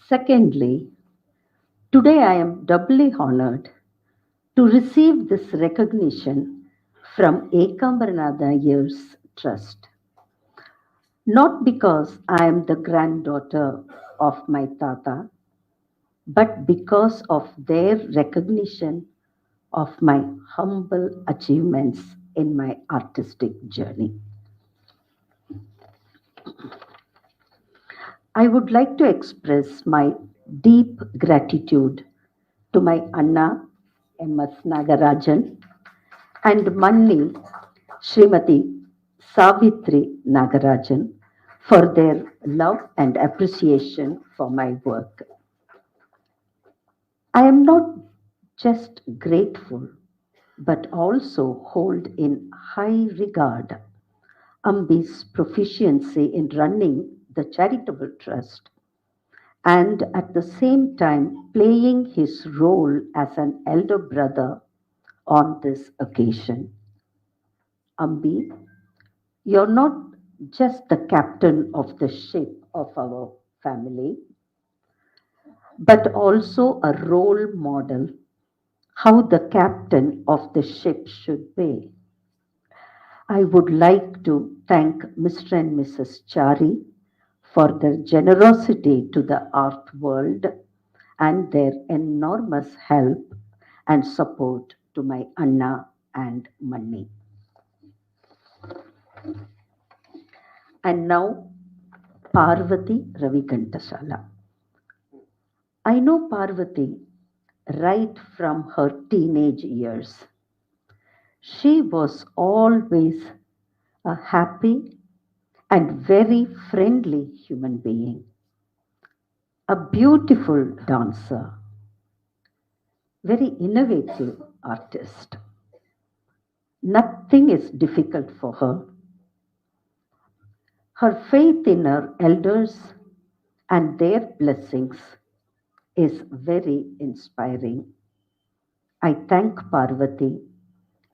Secondly, today I am doubly honored to receive this recognition from Ekambaranathan's Trust. Not because I am the granddaughter of my Tata, but because of their recognition of my humble achievements in my artistic journey. I would like to express my deep gratitude to my Anna M.S. Nagarajan and Manni Srimati Savithri Nagarajan for their love and appreciation for my work. I am not just grateful, but also hold in high regard Ambi's proficiency in running the Charitable Trust and at the same time playing his role as an elder brother on this occasion. Ambi, you're not just the captain of the ship of our family, but also a role model how the captain of the ship should be. I would like to thank Mr. and Mrs. Chari for their generosity to the art world and their enormous help and support to my Anna and Manni. And now, Parvathi Ravi Ghantasala. I know Parvathi right from her teenage years. She was always a happy and very friendly human being, a beautiful dancer, very innovative artist. Nothing is difficult for her. Her faith in her elders and their blessings is very inspiring. I thank Parvati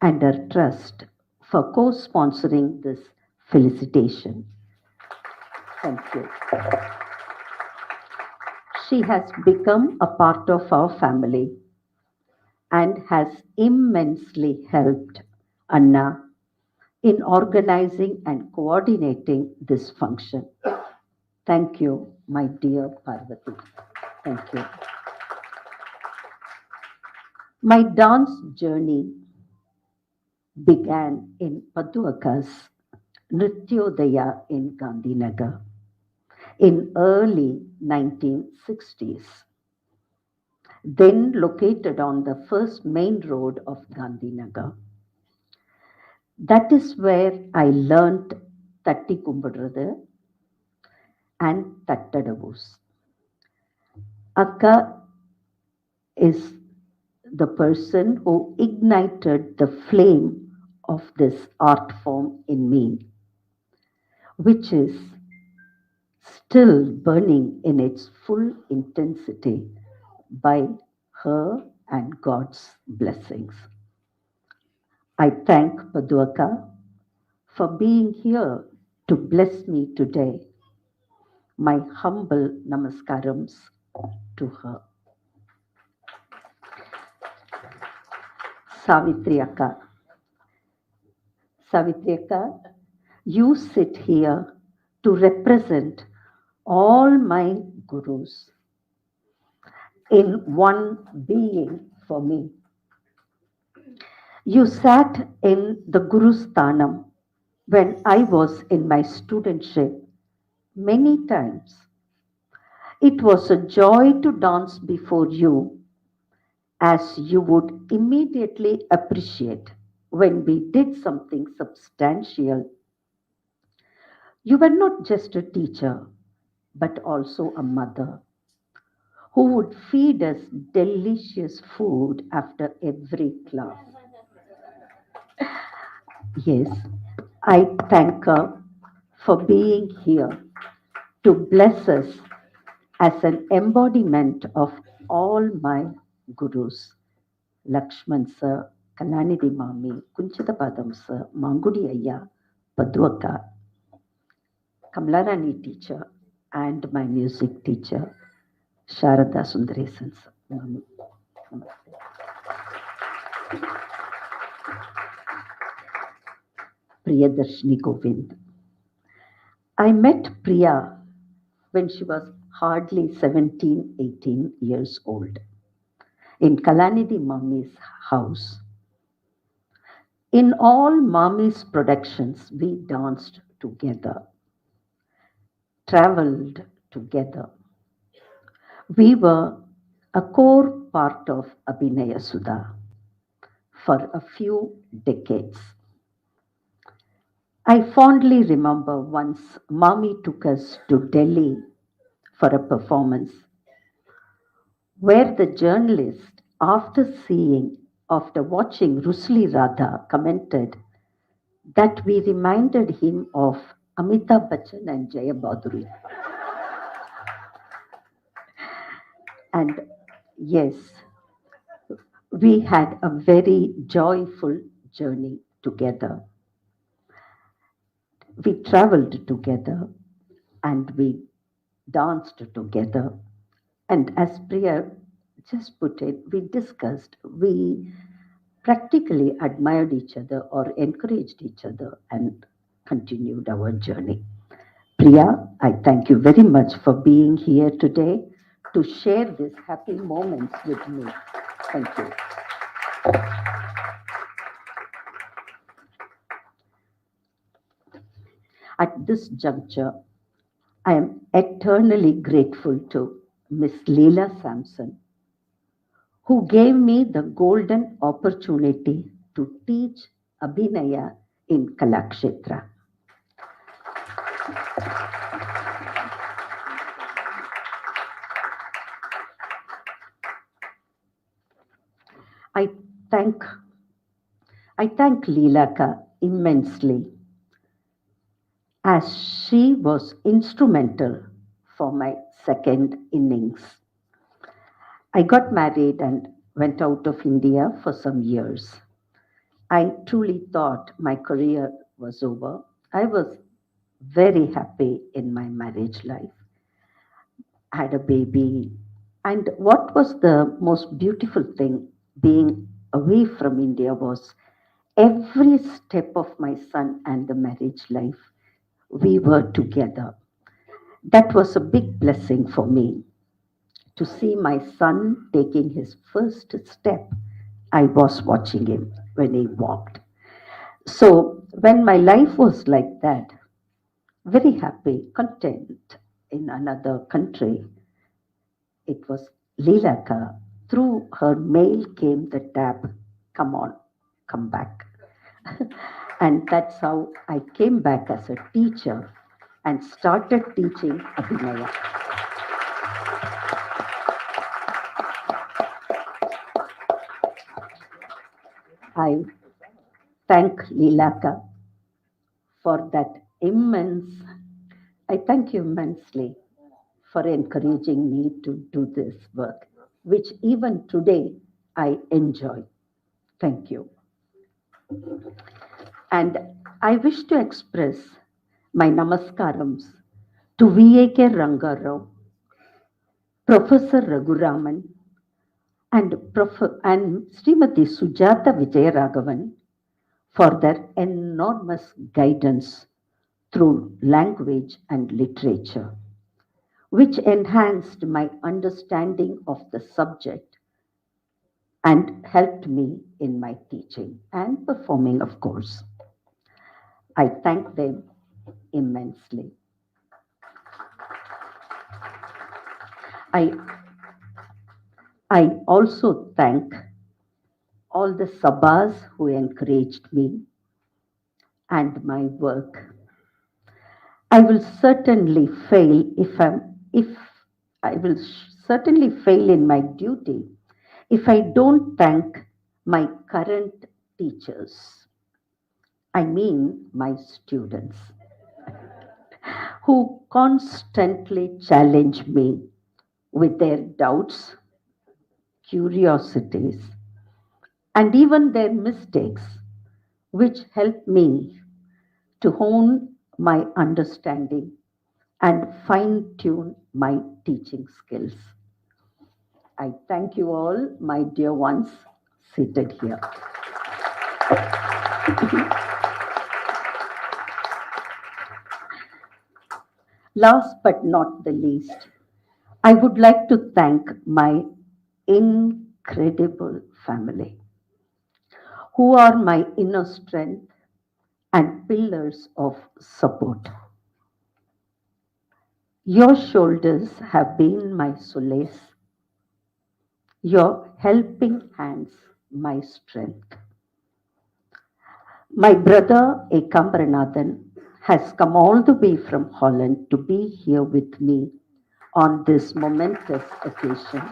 and her trust for co-sponsoring this felicitation. Thank you. She has become a part of our family and has immensely helped Anna in organizing and coordinating this function. Thank you, my dear Parvati. Thank you. My dance journey began in Paduaka's Nrityodaya in Gandhinagar in early 1960s, then located on the first main road of Gandhinagar. That is where I learnt Tatti Kumbadrathu and Tattadavus. Akka is the person who ignited the flame of this art form in me, which is still burning in its full intensity by her and God's blessings. I thank Paduaka for being here to bless me today. My humble namaskarams to her. Savithri Akka. Savithri Akka, you sit here to represent all my gurus in one being for me. You sat in the Guru Sthanam when I was in my studentship many times. It was a joy to dance before you, as you would immediately appreciate when we did something substantial. You were not just a teacher, but also a mother who would feed us delicious food after every class. Yes, I thank her for being here to bless us as an embodiment of all my gurus. Lakshman sir, Kalanidhi Mami, Kunchitapadam sir, Mangudi Ayya, Paduaka, Kamlarani teacher, and my music teacher, Sharada Sundaresan sir. Mami. Namaste. Priyadarshini Govind. I met Priya when she was hardly 17, 18 years old in Kalanidhi Mami's house. In all Mami's productions, we danced together, traveled together. We were a core part of Abhinaya Sudha for a few decades. I fondly remember once Mami took us to Delhi for a performance where the journalist, after watching Rusli Radha, commented that we reminded him of Amitabh Bachchan and Jaya Baduri. And yes, we had a very joyful journey together. We traveled together and we danced together. And as Priya just put it, we discussed, we practically admired each other or encouraged each other and continued our journey. Priya, I thank you very much for being here today to share these happy moments with me. Thank you. At this juncture, I am eternally grateful to Miss Leela Sampson, who gave me the golden opportunity to teach Abhinaya in Kalakshetra. I thank Leelaka immensely, as she was instrumental for my second innings. I got married and went out of India for some years. I truly thought my career was over. I was very happy in my marriage life. I had a baby. And what was the most beautiful thing being away from India was every step of my son and the marriage life, we were together. That was a big blessing for me to see my son taking his first step I was watching him when he walked. So when my life was like that, very happy, content in another country, it was Leelaka. Through her mail came the tap, come on, come back. And that's how I came back as a teacher and started teaching Abhinaya. I thank Leelaka for that immense, I thank you immensely for encouraging me to do this work, which even today I enjoy. Thank you. And I wish to express my namaskarams to V.A.K. Rangarao, Professor Raghuraman, and Srimati Sujata Vijayaraghavan for their enormous guidance through language and literature, which enhanced my understanding of the subject and helped me in my teaching and performing, of course. I thank them immensely. I also thank all the sabhas who encouraged me and my work. I will certainly fail I will certainly fail in my duty if I don't thank my current teachers. I mean my students who constantly challenge me with their doubts, curiosities, and even their mistakes, which help me to hone my understanding and fine-tune my teaching skills. I thank you all, my dear ones, seated here. Last but not the least, I would like to thank my incredible family, who are my inner strength and pillars of support. Your shoulders have been my solace, your helping hands my strength. My brother Ekambaranathan has come all the way from Holland to be here with me on this momentous occasion.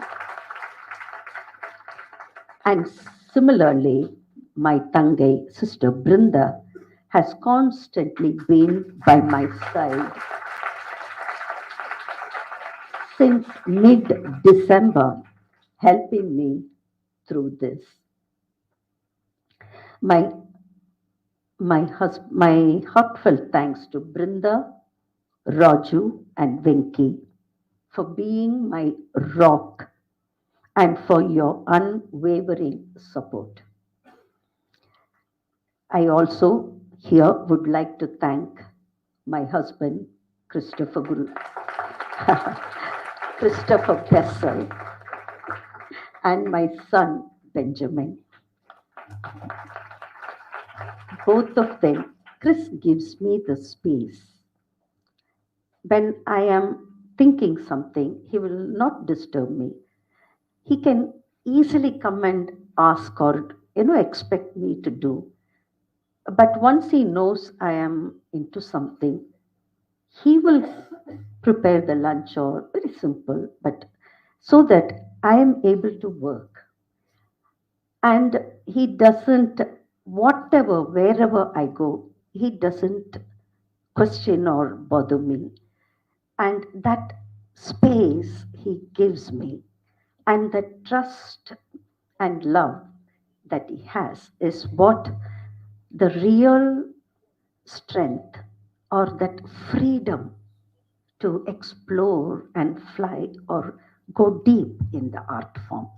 And similarly, my Tangai, Sister Brinda, has constantly been by my side since mid-December, helping me through this. My heartfelt thanks to Brinda, Raju, and Venki for being my rock and for your unwavering support. I also here would like to thank my husband, Christopher Bessell, and my son, Benjamin. Both of them, Chris gives me the space. When I am thinking something, he will not disturb me. He can easily come and ask or expect me to do. But once he knows I am into something, he will prepare the lunch or very simple, but so that I am able to work. And he doesn't, wherever I go, he doesn't question or bother me. And that space he gives me and the trust and love that he has is what the real strength or that freedom to explore and fly or go deep in the art form.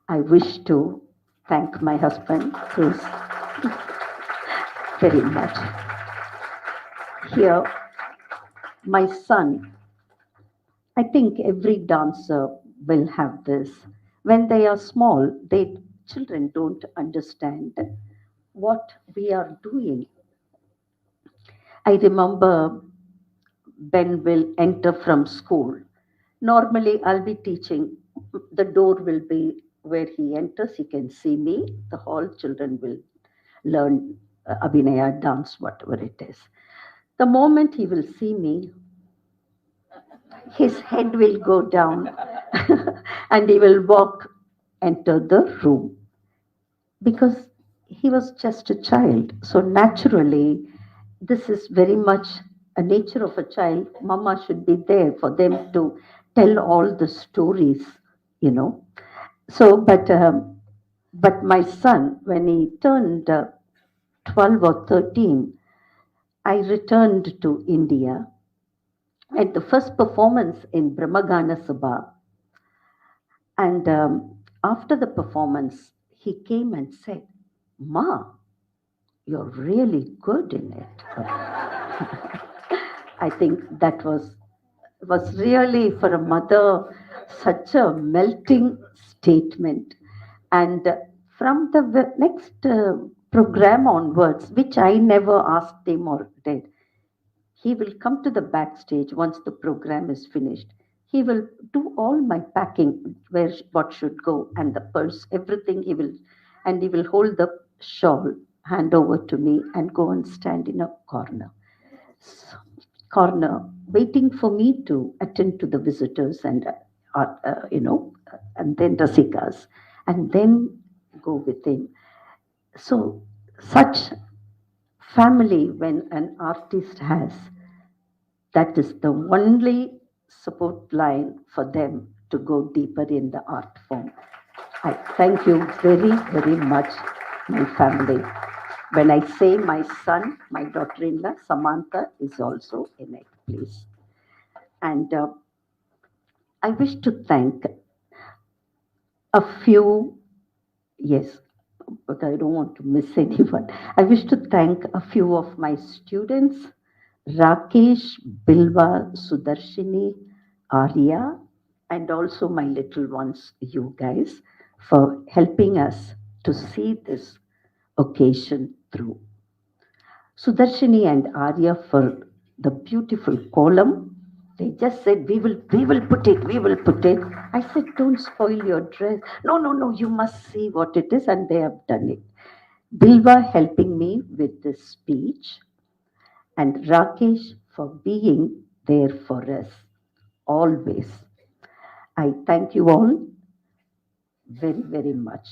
I wish to thank my husband, Chris, very much. Here, my son, I think every dancer will have this. When they are small, they children don't understand what we are doing. I remember Ben will enter from school. Normally, I'll be teaching. The door will be where he enters. He can see me. The whole children will learn Abhinaya, dance, whatever it is. The moment he will see me, his head will go down and he will enter the room because he was just a child. So naturally, this is very much a nature of a child. Mama should be there for them to tell all the stories, you know. So, but my son, when he turned 12 or 13, I returned to India. At the first performance in Brahmagana Sabha, and after the performance, he came and said, "Ma, you're really good in it." I think that was really for a mother such a melting statement. And from the next program onwards, which I never asked him or did, he will come to the backstage once the program is finished. He will do all my packing, what should go, and the purse, everything and he will hold the shawl, hand over to me, and go and stand in a So, corner, waiting for me to attend to the visitors and, and then Rasikas, and then go with him. So, such family when an artist has, that is the only support line for them to go deeper in the art form. I thank you very, very much, my family. When I say my son, my daughter-in-law, Samantha, is also in it, please. And I wish to thank a few, yes, but I don't want to miss anyone. I wish to thank a few of my students, Rakesh, Bilwa, Sudarshini, Arya, and also my little ones, you guys, for helping us to see this occasion through. Sudarshini and Arya for the beautiful column. They just said, we will put it, we will put it. I said, don't spoil your dress. No, you must see what it is, and they have done it. Bilwa helping me with this speech, and Rakesh for being there for us always. I thank you all very, very much.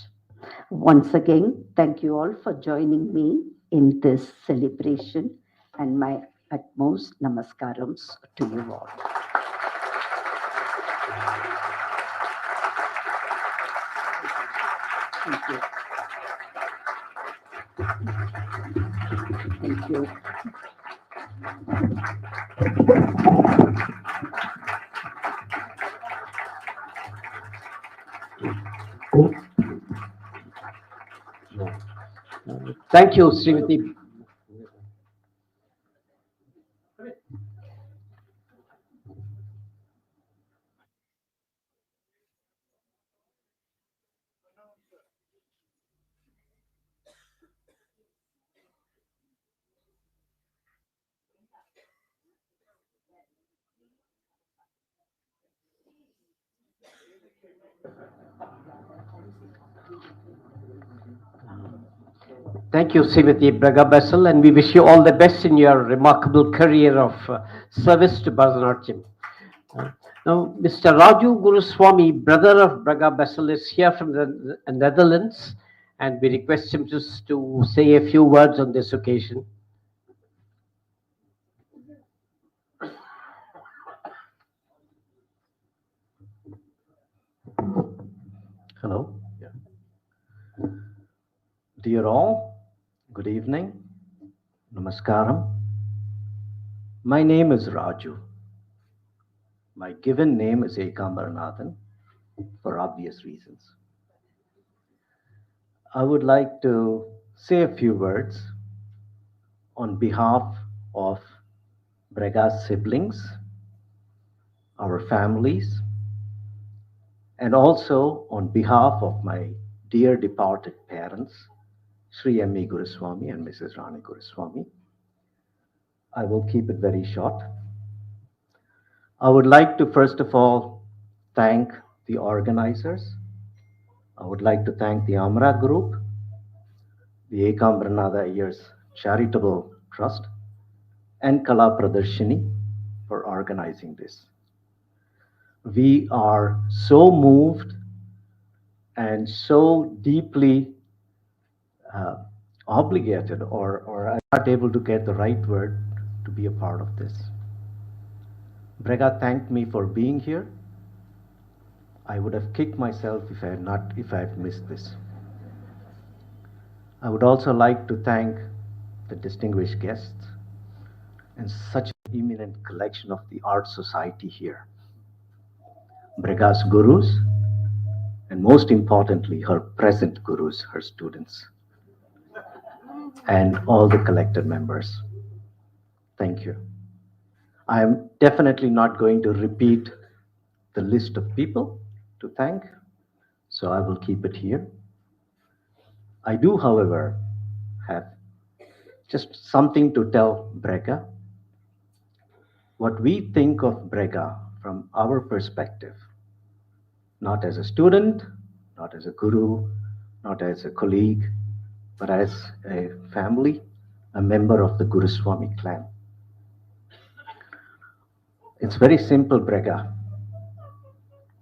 Once again, thank you all for joining me in this celebration, and my utmost namaskarams to you all. Thank you. Thank you. Thank you, Srimati. Thank you, Savithri Bragha Bessell, and we wish you all the best in your remarkable career of service to Bharatanatyam. Now, Mr. Raju Guruswamy, brother of Bragha Bessell, is here from the Netherlands, and we request him just to say a few words on this occasion. Hello. Yeah. Dear all, good evening. Namaskaram. My name is Raju. My given name is Ekambaranathan for obvious reasons. I would like to say a few words on behalf of Bragha's siblings, our families, and also on behalf of my dear departed parents, Sri M.E. Guruswami and Mrs. Rani Guruswami. I will keep it very short. I would like to first of all thank the organizers. I would like to thank the Amra Group, the Ekambaranathan Charitable Trust, and PRADARSHINI for organizing this. We are so moved and so deeply obligated, or I'm not able to get the right word, to be a part of this. Bragha thanked me for being here. I would have kicked myself if I had missed this. I would also like to thank the distinguished guests and such an eminent collection of the art society here. Bragha's gurus, and most importantly, her present gurus, her students, and all the collected members. Thank you. I am definitely not going to repeat the list of people to thank, so I will keep it here. I do, however, have just something to tell Bragha. What we think of Bragha from our perspective, not as a student, not as a guru, not as a colleague, but as a family, a member of the Guruswami clan. It's very simple, Bragha.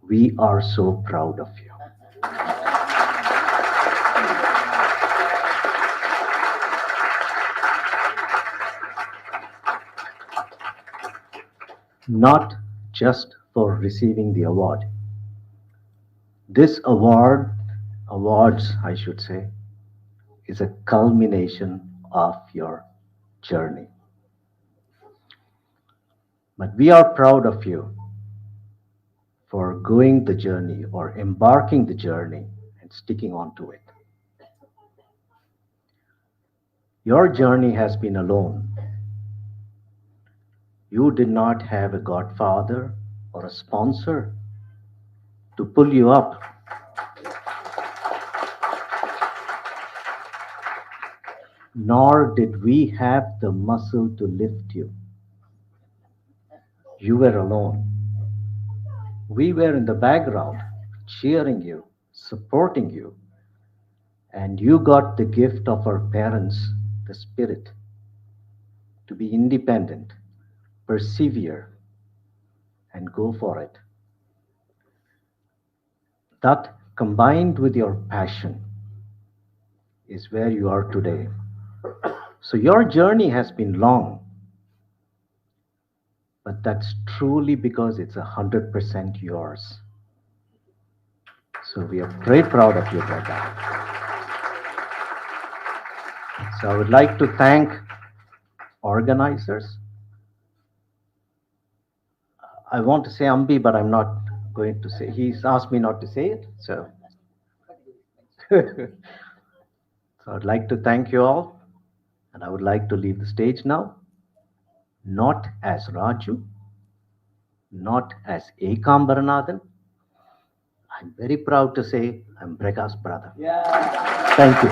We are so proud of you. Not just for receiving the award. This awards, I should say, is a culmination of your journey. But we are proud of you for going the journey or embarking the journey and sticking on to it. Your journey has been alone. You did not have a godfather or a sponsor to pull you up. Nor did we have the muscle to lift you. You were alone. We were in the background, cheering you, supporting you, and you got the gift of our parents, the spirit, to be independent, persevere, and go for it. That, combined with your passion, is where you are today. So your journey has been long, but that's truly because it's 100% yours. So we are very proud of you, Bragha. So I would like to thank organizers. I want to say Ambi, but I'm not going to say. He's asked me not to say it, so. So I'd like to thank you all, and I would like to leave the stage now, not as Raju, not as Ekambaranathan. I'm very proud to say I'm Bragha's brother. Yeah. Thank you.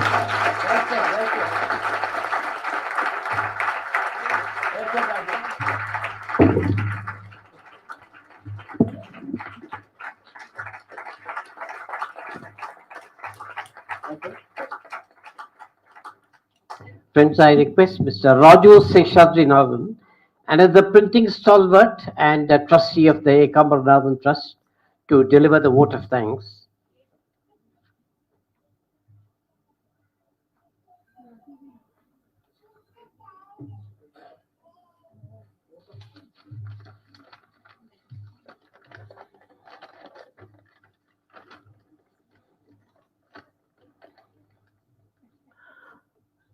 Friends, I request Mr. Raju Seshadrinavan, another printing stalwart and a trustee of the Ekambaranathan Trust, to deliver the vote of thanks.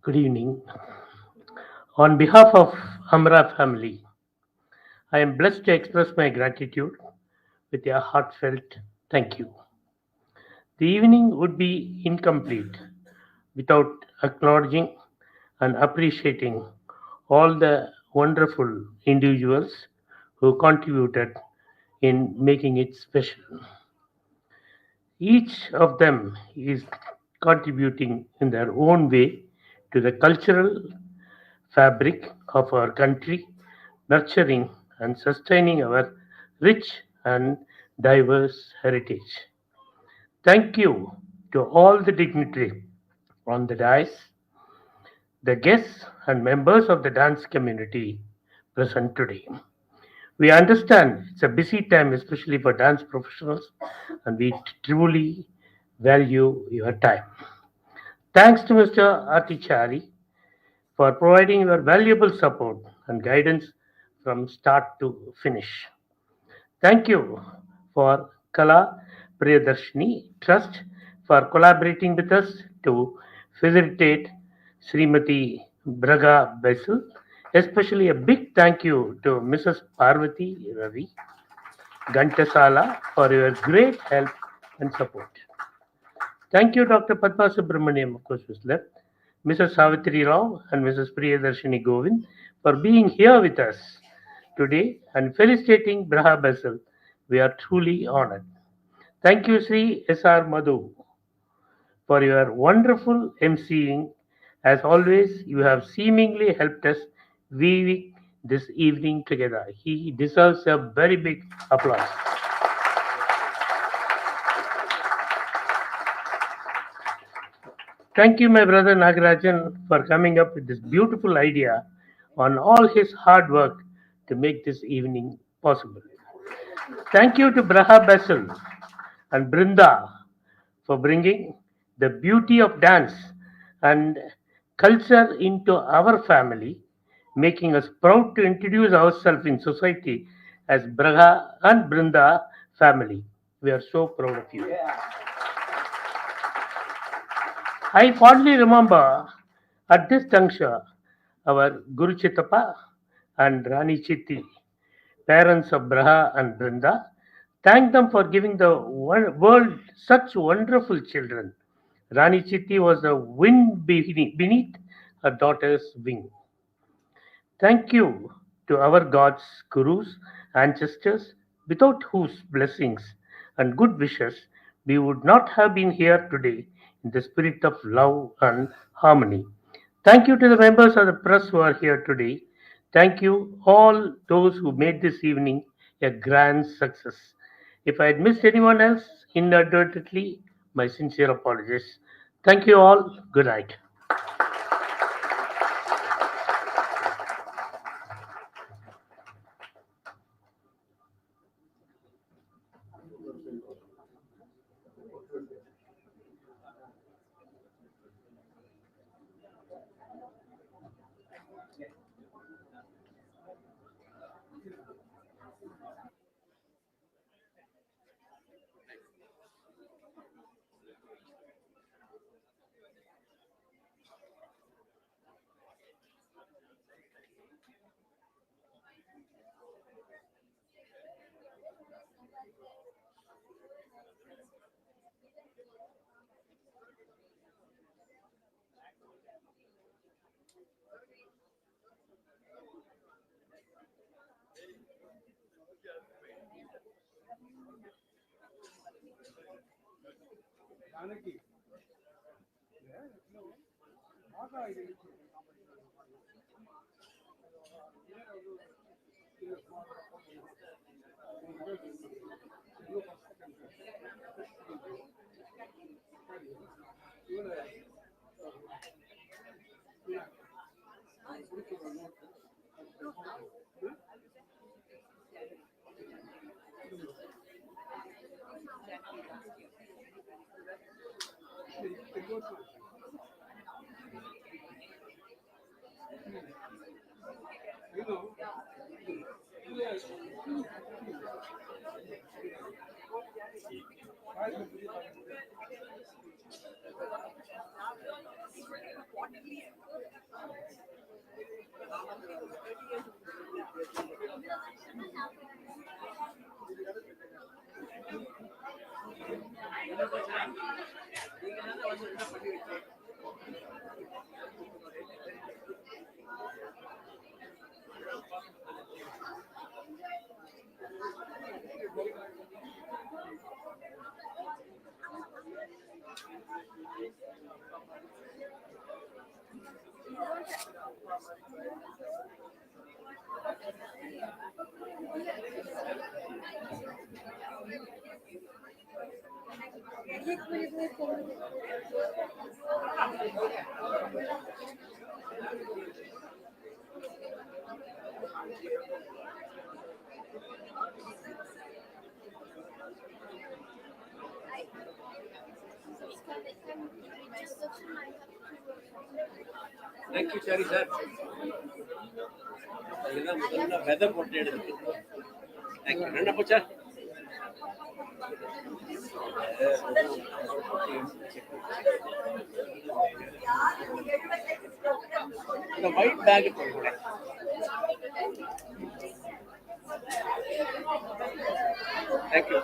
Good evening. On behalf of Amra family, I am blessed to express my gratitude with a heartfelt thank you. The evening would be incomplete without acknowledging and appreciating all the wonderful individuals who contributed in making it special. Each of them is contributing in their own way to the cultural fabric of our country, nurturing and sustaining our rich and diverse heritage. Thank you to all the dignitaries on the dais, the guests and members of the dance community present today. We understand it's a busy time, especially for dance professionals, and we truly value your time. Thanks to Mr. Atichari for providing your valuable support and guidance from start to finish. Thank you for Kala Priyadarshini Trust for collaborating with us to facilitate Srimati Bragha Bessell. Especially a big thank you to Mrs. Parvathi Ravi Ghantasala for your great help and support. Thank you, Dr. Padma Subrahmanyam, of course, who's left, Mrs. Savithri Rao and Mrs. Priyadarshini Govind for being here with us today and felicitating Bragha Bessell. We are truly honored. Thank you, Sri S.R. Madhu, for your wonderful emceeing. As always, you have seemingly helped us weaving this evening together. He deserves a very big applause. Thank you, my brother Nagarajan, for coming up with this beautiful idea on all his hard work to make this evening possible. Thank you to Bragha Bessell and Brinda for bringing the beauty of dance and culture into our family, making us proud to introduce ourselves in society as Bragha and Brinda family. We are so proud of you. I fondly remember at this juncture our Guru Chittappa and Rani Chitti, parents of Bragha and Brinda, thank them for giving the world such wonderful children. Rani Chitti was the wind beneath her daughter's wing. Thank you to our gods, gurus, ancestors, without whose blessings and good wishes we would not have been here today in the spirit of love and harmony. Thank you to the members of the press who are here today. Thank you all those who made this evening a grand success. If I had missed anyone else inadvertently, my sincere apologies. Thank you all. Good night. Thank you, Chari sir. Weather portrayed. Thank you. Rana Pocha. The white bag. Thank you.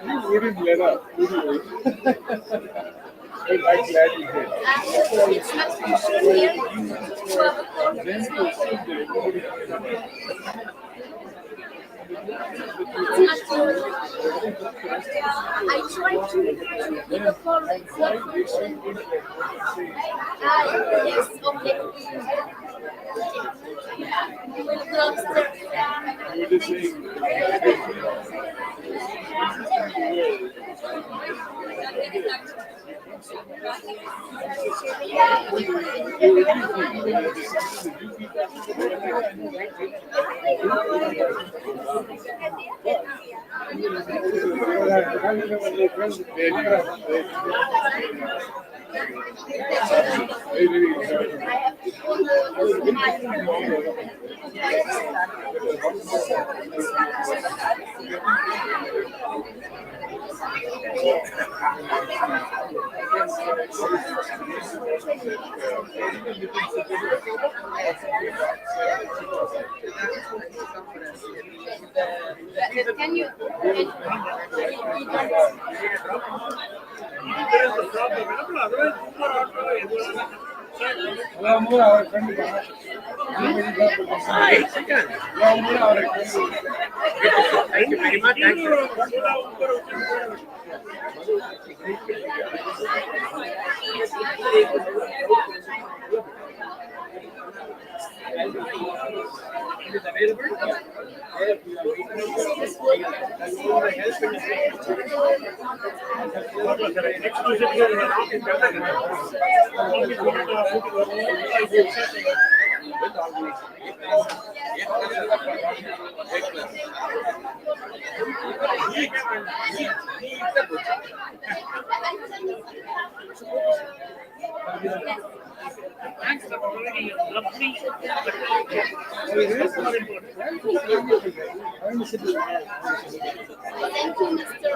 You wouldn't let up, would you? I'm glad you did. Then to sit there, nobody I tried to read the following question. Yes, okay. You will cross the you were just saying, Can you? our friend. Thank you very much. Thank you. It is available. Thanks for already lovely. Thank you, Mr.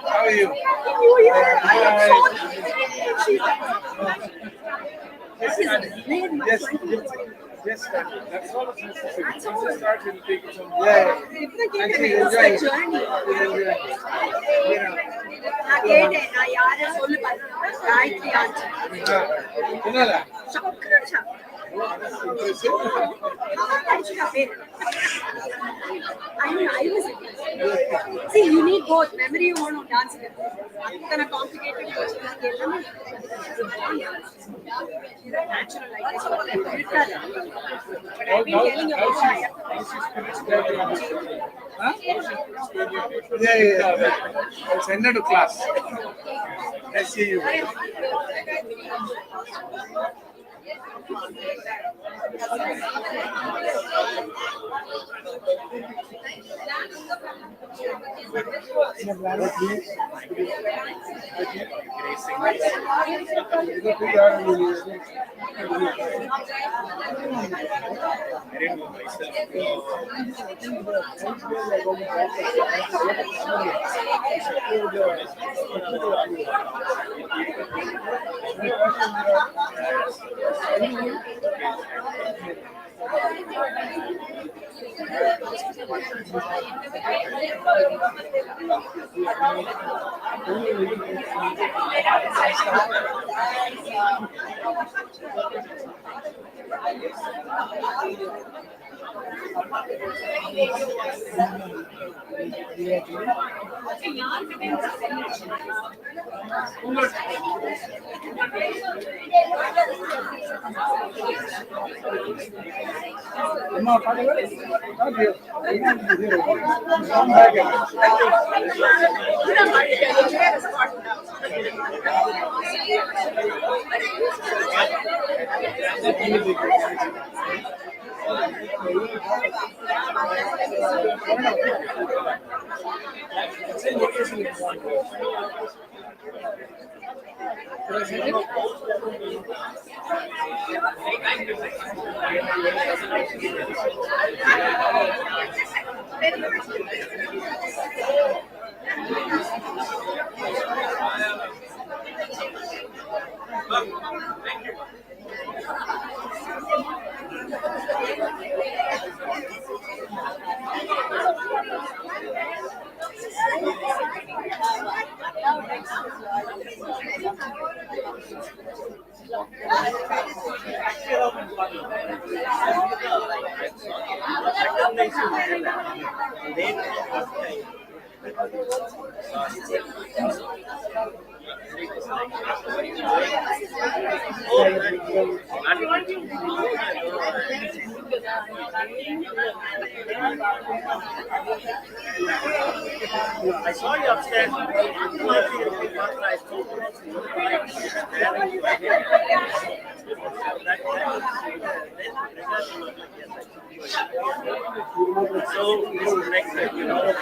How are you? Yes, yes, that's all it's necessary. Once it starts, it'll take its own. Yeah. Actually, enjoy it. See, you need both memory and dance. That's a complicated question. Natural, like this. But I've been telling you about Yeah. I'll send her to class. I see you. I saw you upstairs. So this is next step, you know.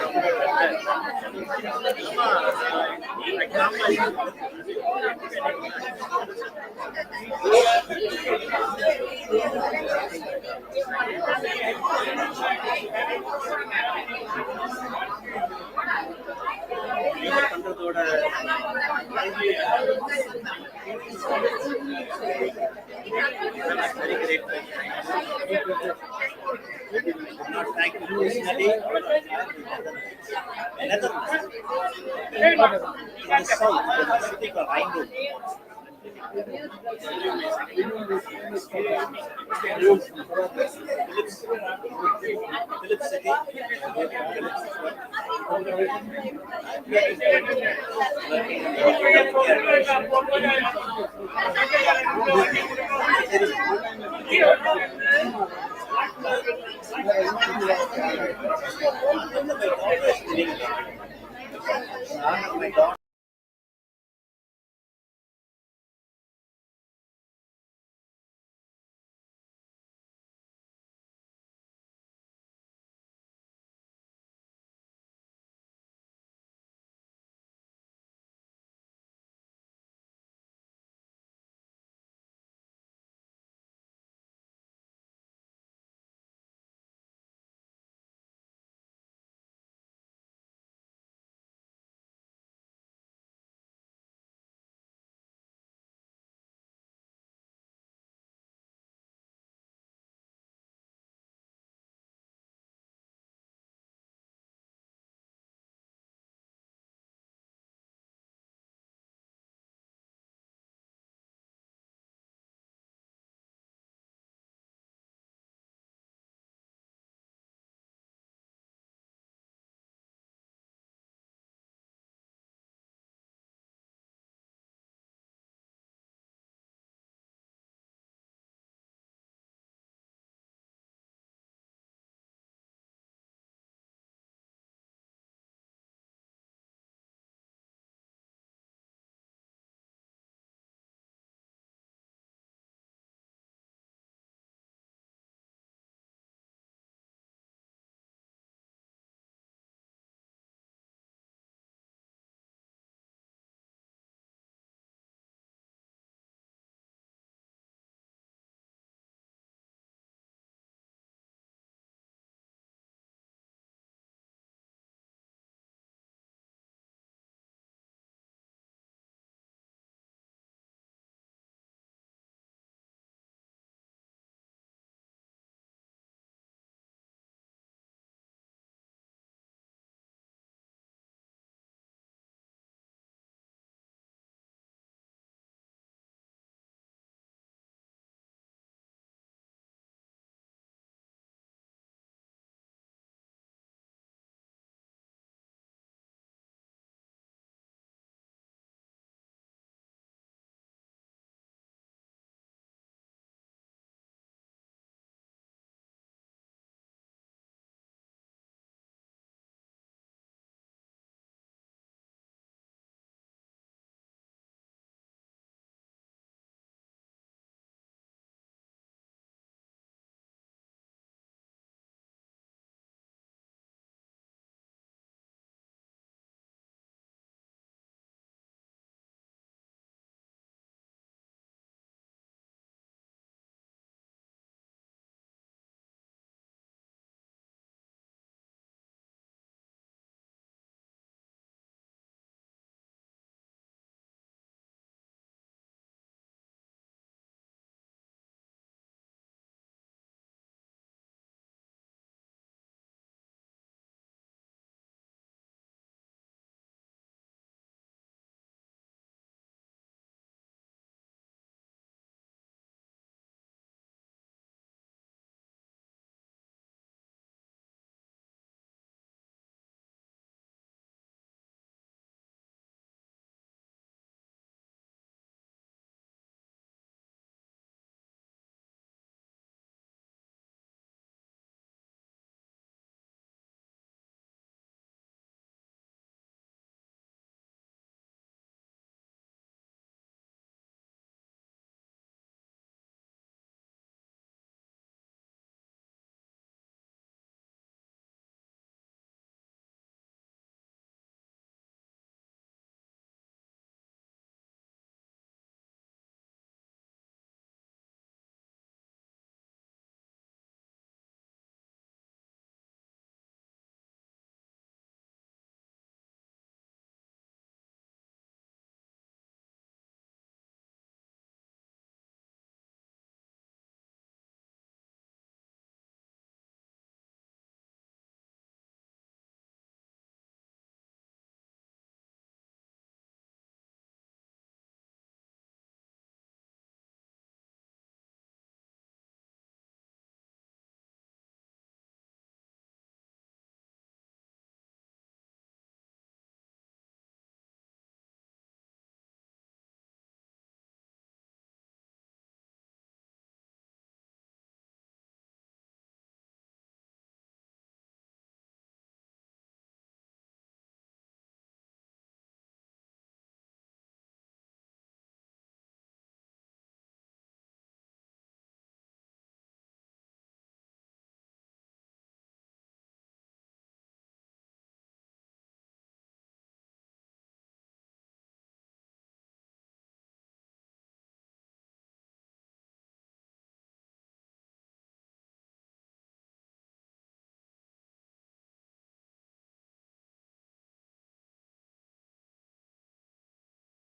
Very great. Not thank you personally. Another in the south, the city called Rainbow. Philips City. My daughter